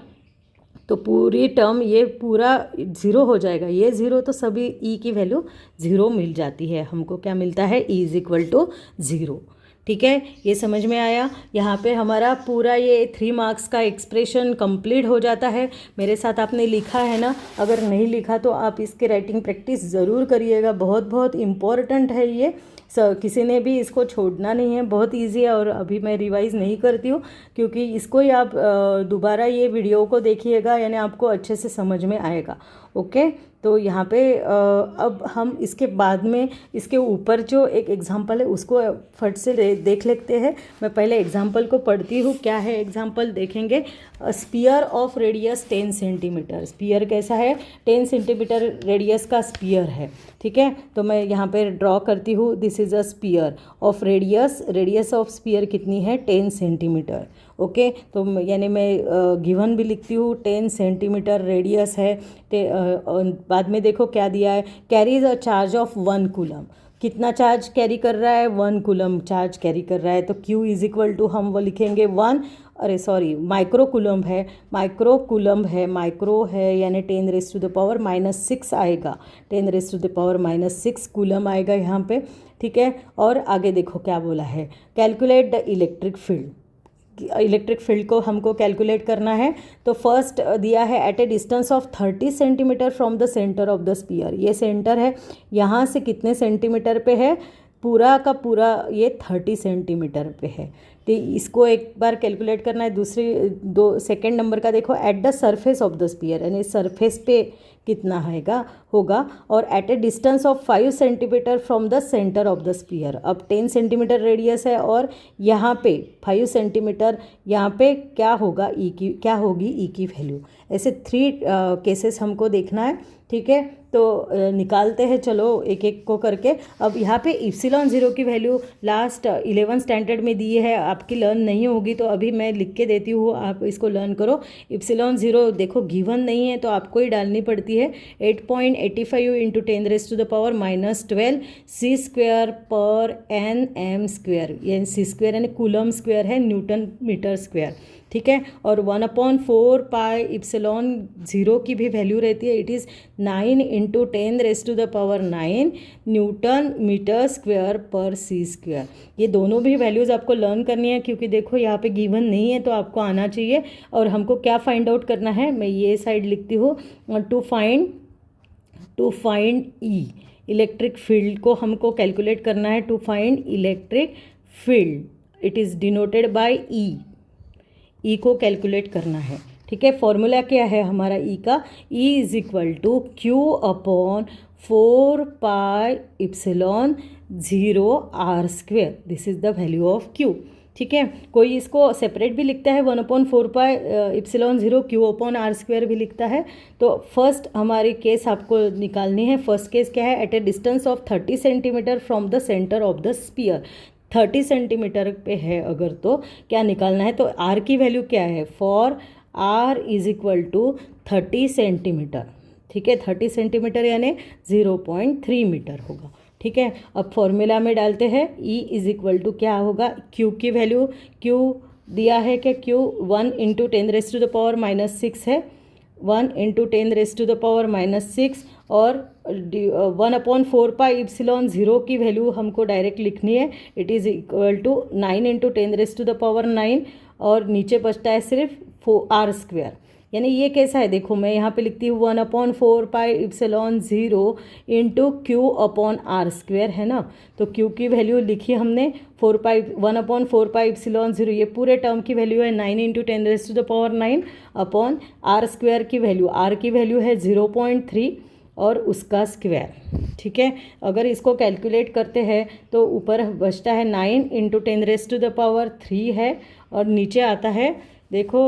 तो पूरी टर्म ये पूरा 0 हो जाएगा, ये 0, तो सभी E की वैल्यू 0 मिल जाती है, हमको क्या मिलता है, E इज इक्वल टू 0, ठीक है। ये समझ में आया, यहाँ पे हमारा पूरा ये 3 मार्क्स का एक्सप्रेशन कंप्लीट हो जाता है। मेरे साथ आपने लिखा है ना, अगर नहीं लिखा तो आप इसके राइटिंग प्रैक्टिस ज़रूर करिएगा, बहुत बहुत इम्पॉर्टेंट है ये, किसी ने भी इसको छोड़ना नहीं है, बहुत इजी है। और अभी मैं रिवाइज़ नहीं करती हूँ, क्योंकि इसको ही आप दोबारा ये वीडियो को देखिएगा, यानी आपको अच्छे से समझ में आएगा, ओके। तो यहाँ पे अब हम इसके बाद में इसके ऊपर जो एक एग्जांपल है उसको फट से देख लेते हैं। मैं पहले एग्जांपल को पढ़ती हूँ। क्या है एग्जांपल देखेंगे। Sphere of radius 10 centimetre. Sphere कैसा है, 10 सेंटीमीटर रेडियस का स्पीयर है, ठीक है। तो मैं यहाँ पे ड्रॉ करती हूँ। This is a sphere of radius of sphere कितनी है, 10 सेंटीमीटर। ओके, तो यानी मैं गिवन भी लिखती हूँ, 10 सेंटीमीटर रेडियस है। बाद में देखो क्या दिया है, carries a charge of 1 coulomb. कितना चार्ज कैरी कर रहा है, 1 कूलम चार्ज कैरी कर रहा है। तो Q इज इक्वल टू हम वो लिखेंगे 1, अरे सॉरी माइक्रो कूलम है, माइक्रो है यानी 10⁻⁻6 आएगा, 10⁻⁻6 कूलम आएगा यहाँ पे, ठीक है। और आगे देखो क्या बोला है, calculate the electric field. Electric field को हमको कैलकुलेट करना है। तो फर्स्ट दिया है at a distance of 30 centimetre from the centre of the sphere. ये सेंटर है, यहाँ से कितने सेंटीमीटर पे है, पूरा का पूरा ये 30 सेंटीमीटर पे है। तो इसको एक बार कैलकुलेट करना है। सेकेंड नंबर का देखो, at the surface of the sphere, यानी सरफेस पे कितना होगा और at a distance of 5 centimetre from the centre of the sphere. अब 10 सेंटीमीटर रेडियस है और यहाँ पे 5 सेंटीमीटर, यहाँ पे क्या होगी ई की वैल्यू। ऐसे 3 केसेस हमको देखना है, ठीक है। तो निकालते हैं, चलो एक एक को करके। अब यहाँ पे इप्सिलॉन 0 की वैल्यू लास्ट 11 स्टैंडर्ड में दी है, आपकी लर्न नहीं होगी तो अभी मैं लिख के देती हूँ, आप इसको लर्न करो। इप्सिलॉन 0 देखो गिवन नहीं है तो आपको ही डालनी पड़ती है। 8.85 इंटू 10⁻⁻12 C स्क्वायर पर NM स्क्वायर, यानी C स्क्वायर यानी कूलम स्क्वायर है, न्यूटन मीटर स्क्वायर, ठीक है। और 1/4 पाई इप्सिलॉन 0 की भी वैल्यू रहती है, it is 9 into 10⁻⁹ newton metre square पर C स्क्वायर। ये दोनों भी वैल्यूज़ आपको लर्न करनी है, क्योंकि देखो यहाँ पे गिवन नहीं है तो आपको आना चाहिए। और हमको क्या फाइंड आउट करना है, मैं ये साइड लिखती हूँ, to find E, electric field को हमको कैलकुलेट करना है। To find electric field, it is denoted by E को कैलकुलेट करना है, ठीक है। फॉर्मूला क्या है हमारा ई का, E is equal to Q/4 pi epsilon 0 R square. This is the value of Q, ठीक है। कोई इसको सेपरेट भी लिखता है, 1/4 पाई इप्सिलॉन 0 Q/R स्क्वेयर भी लिखता है। तो फर्स्ट हमारी केस आपको निकालनी है। फर्स्ट केस क्या है, at a distance of 30 centimetre from the centre of the sphere. 30 centimetre पे है अगर, तो क्या निकालना है, तो R की वैल्यू क्या है, for R is equal to 30 centimetre, ठीक है। 30 सेंटीमीटर यानी 0.3 मीटर होगा, ठीक है। अब फॉर्मूला में डालते हैं, E इज इक्वल टू क्या होगा, Q की वैल्यू, Q दिया है कि Q 1 इंटू 10⁻⁻6 है, 1 इंटू 10⁻⁻6 और 1/4 पाई इप्सिलॉन 0 की वैल्यू हमको डायरेक्ट लिखनी है, it is equal to 9 into 10⁻9 और नीचे बचता है सिर्फ R स्क्वेयर। यानी ये कैसा है, देखो मैं यहाँ पे लिखती हूँ 1/4 पाई इप्सिलॉन 0 इंटू Q/R स्क्वेयर, है ना। तो Q की वैल्यू लिखी हमने 1/4 पाई इप्सिलॉन 0, ये पूरे टर्म की वैल्यू है 9 इंटू 10⁻9 अपॉन R स्क्वेयर की वैल्यू, R की वैल्यू है 0.3 और उसका स्क्वायर, ठीक है। अगर इसको कैलकुलेट करते हैं तो ऊपर बचता है 9 इंटू 10⁻3 है और नीचे आता है देखो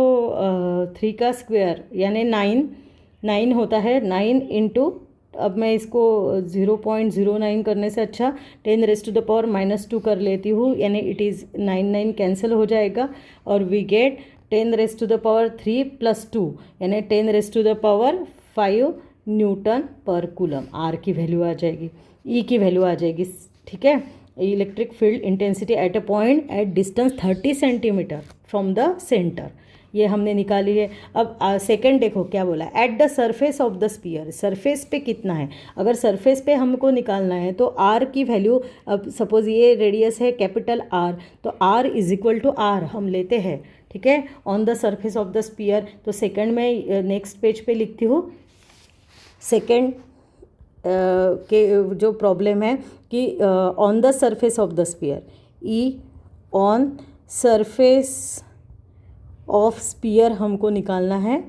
3 का स्क्वायर यानी 9 होता है, 9 इंटू, अब मैं इसको 0.09 करने से अच्छा 10⁻⁻2 कर लेती हूँ, यानी इट इज़ 9 कैंसिल हो जाएगा और वी गेट 10⁻3 + 2 यानी 10⁻5 न्यूटन पर कूलम। आर की वैल्यू आ जाएगी, ई की वैल्यू आ जाएगी, ठीक है। Electric field intensity at a point at distance 30 centimetre from the centre, ये हमने निकाली है। अब सेकंड देखो क्या बोला, at the surface of the sphere, surface पे कितना है। अगर सरफेस पे हमको निकालना है तो आर की वैल्यू, अब सपोज ये रेडियस है कैपिटल आर, तो R is equal to R हम लेते हैं, ठीक है, on the surface of the sphere. तो सेकंड में नेक्स्ट पेज पे लिखती हूँ, सेकंड के जो प्रॉब्लम है कि on the surface of the sphere, E on surface of sphere हमको निकालना है।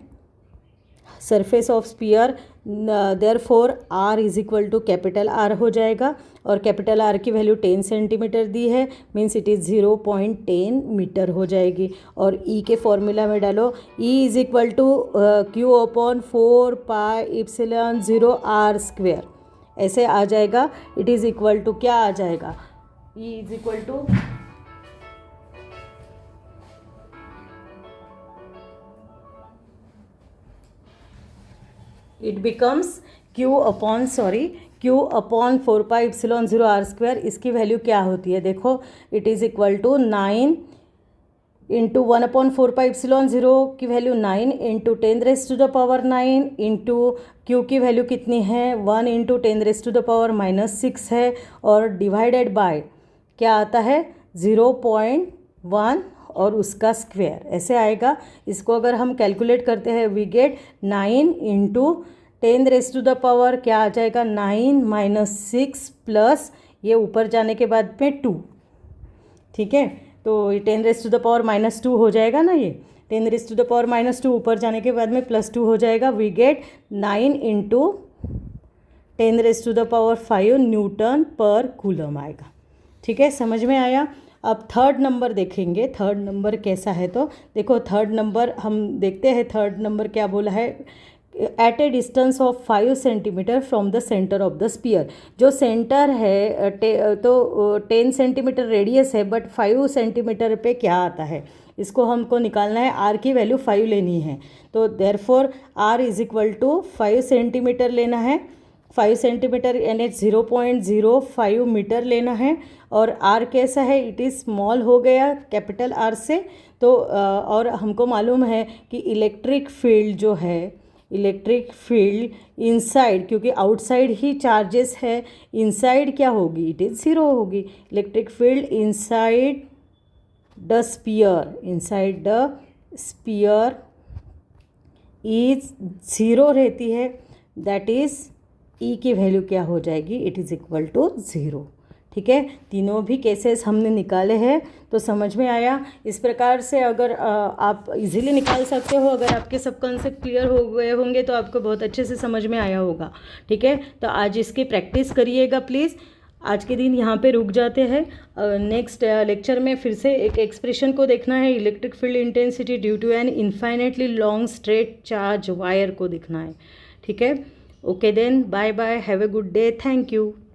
Surface of sphere therefore R is equal to capital R हो जाएगा, और कैपिटल R की वैल्यू 10 सेंटीमीटर दी है, मीन्स इट इज़ 0.10 मीटर हो जाएगी। और E के फॉर्मूला में डालो, E is equal to Q upon 4πε0 R², ऐसे आ जाएगा। इट इज़ इक्वल टू क्या आ जाएगा, E is equal to it becomes Q upon 4πε0 R²। इसकी वैल्यू क्या होती है, देखो, it is equal to 9 into 1/4πε0 की वैल्यू 9 इंटू 10⁻⁹ इंटू Q की वैल्यू कितनी है, 1 इंटू 10⁻⁻6 है, और डिवाइडेड बाय क्या आता है 0.1 और उसका स्क्वायर, ऐसे आएगा। इसको अगर हम कैलकुलेट करते हैं, वी गेट 9 इंटू 10⁻, क्या आ जाएगा 9 - 6 प्लस ये ऊपर जाने के बाद में 2, ठीक है। तो 10⁻⁻2 हो जाएगा ना, ये 10⁻⁻2 ऊपर जाने के बाद में +2 हो जाएगा। वी गेट 9 इंटू 10⁻5 न्यूटन पर कूलम आएगा, ठीक है, समझ में आया। अब थर्ड नंबर देखेंगे, थर्ड नंबर कैसा है, तो देखो थर्ड नंबर हम देखते हैं। थर्ड नंबर क्या बोला है, at a distance of 5 centimetre from the centre of the sphere. जो सेंटर है तो 10 सेंटीमीटर रेडियस है, बट 5 सेंटीमीटर पे क्या आता है, इसको हमको निकालना है। आर की वैल्यू 5 लेनी है, तो therefore R is equal to 5 centimetre लेना है। 5 सेंटीमीटर यानी 0.05 मीटर लेना है। और आर कैसा है, इट इज़ स्मॉल हो गया कैपिटल आर से। तो और हमको मालूम है कि इलेक्ट्रिक फील्ड जो है, इलेक्ट्रिक फील्ड इनसाइड, क्योंकि आउटसाइड ही चार्जेस है, इनसाइड क्या होगी, इट इज़ 0 होगी। Electric field inside the sphere is 0 रहती है। दैट इज़ E की वैल्यू क्या हो जाएगी, इट इज़ इक्वल टू 0, ठीक है। तीनों भी केसेस हमने निकाले हैं, तो समझ में आया। इस प्रकार से अगर आप इजीली निकाल सकते हो, अगर आपके सब कॉन्सेप्ट क्लियर हो गए होंगे तो आपको बहुत अच्छे से समझ में आया होगा, ठीक है। तो आज इसकी प्रैक्टिस करिएगा प्लीज़। आज के दिन यहाँ पे रुक जाते हैं। नेक्स्ट लेक्चर में फिर से एक एक्सप्रेशन को देखना है, electric field intensity due to an infinitely long straight charge wire को देखना है, ठीक है। Okay then, bye bye, have a good day, thank you.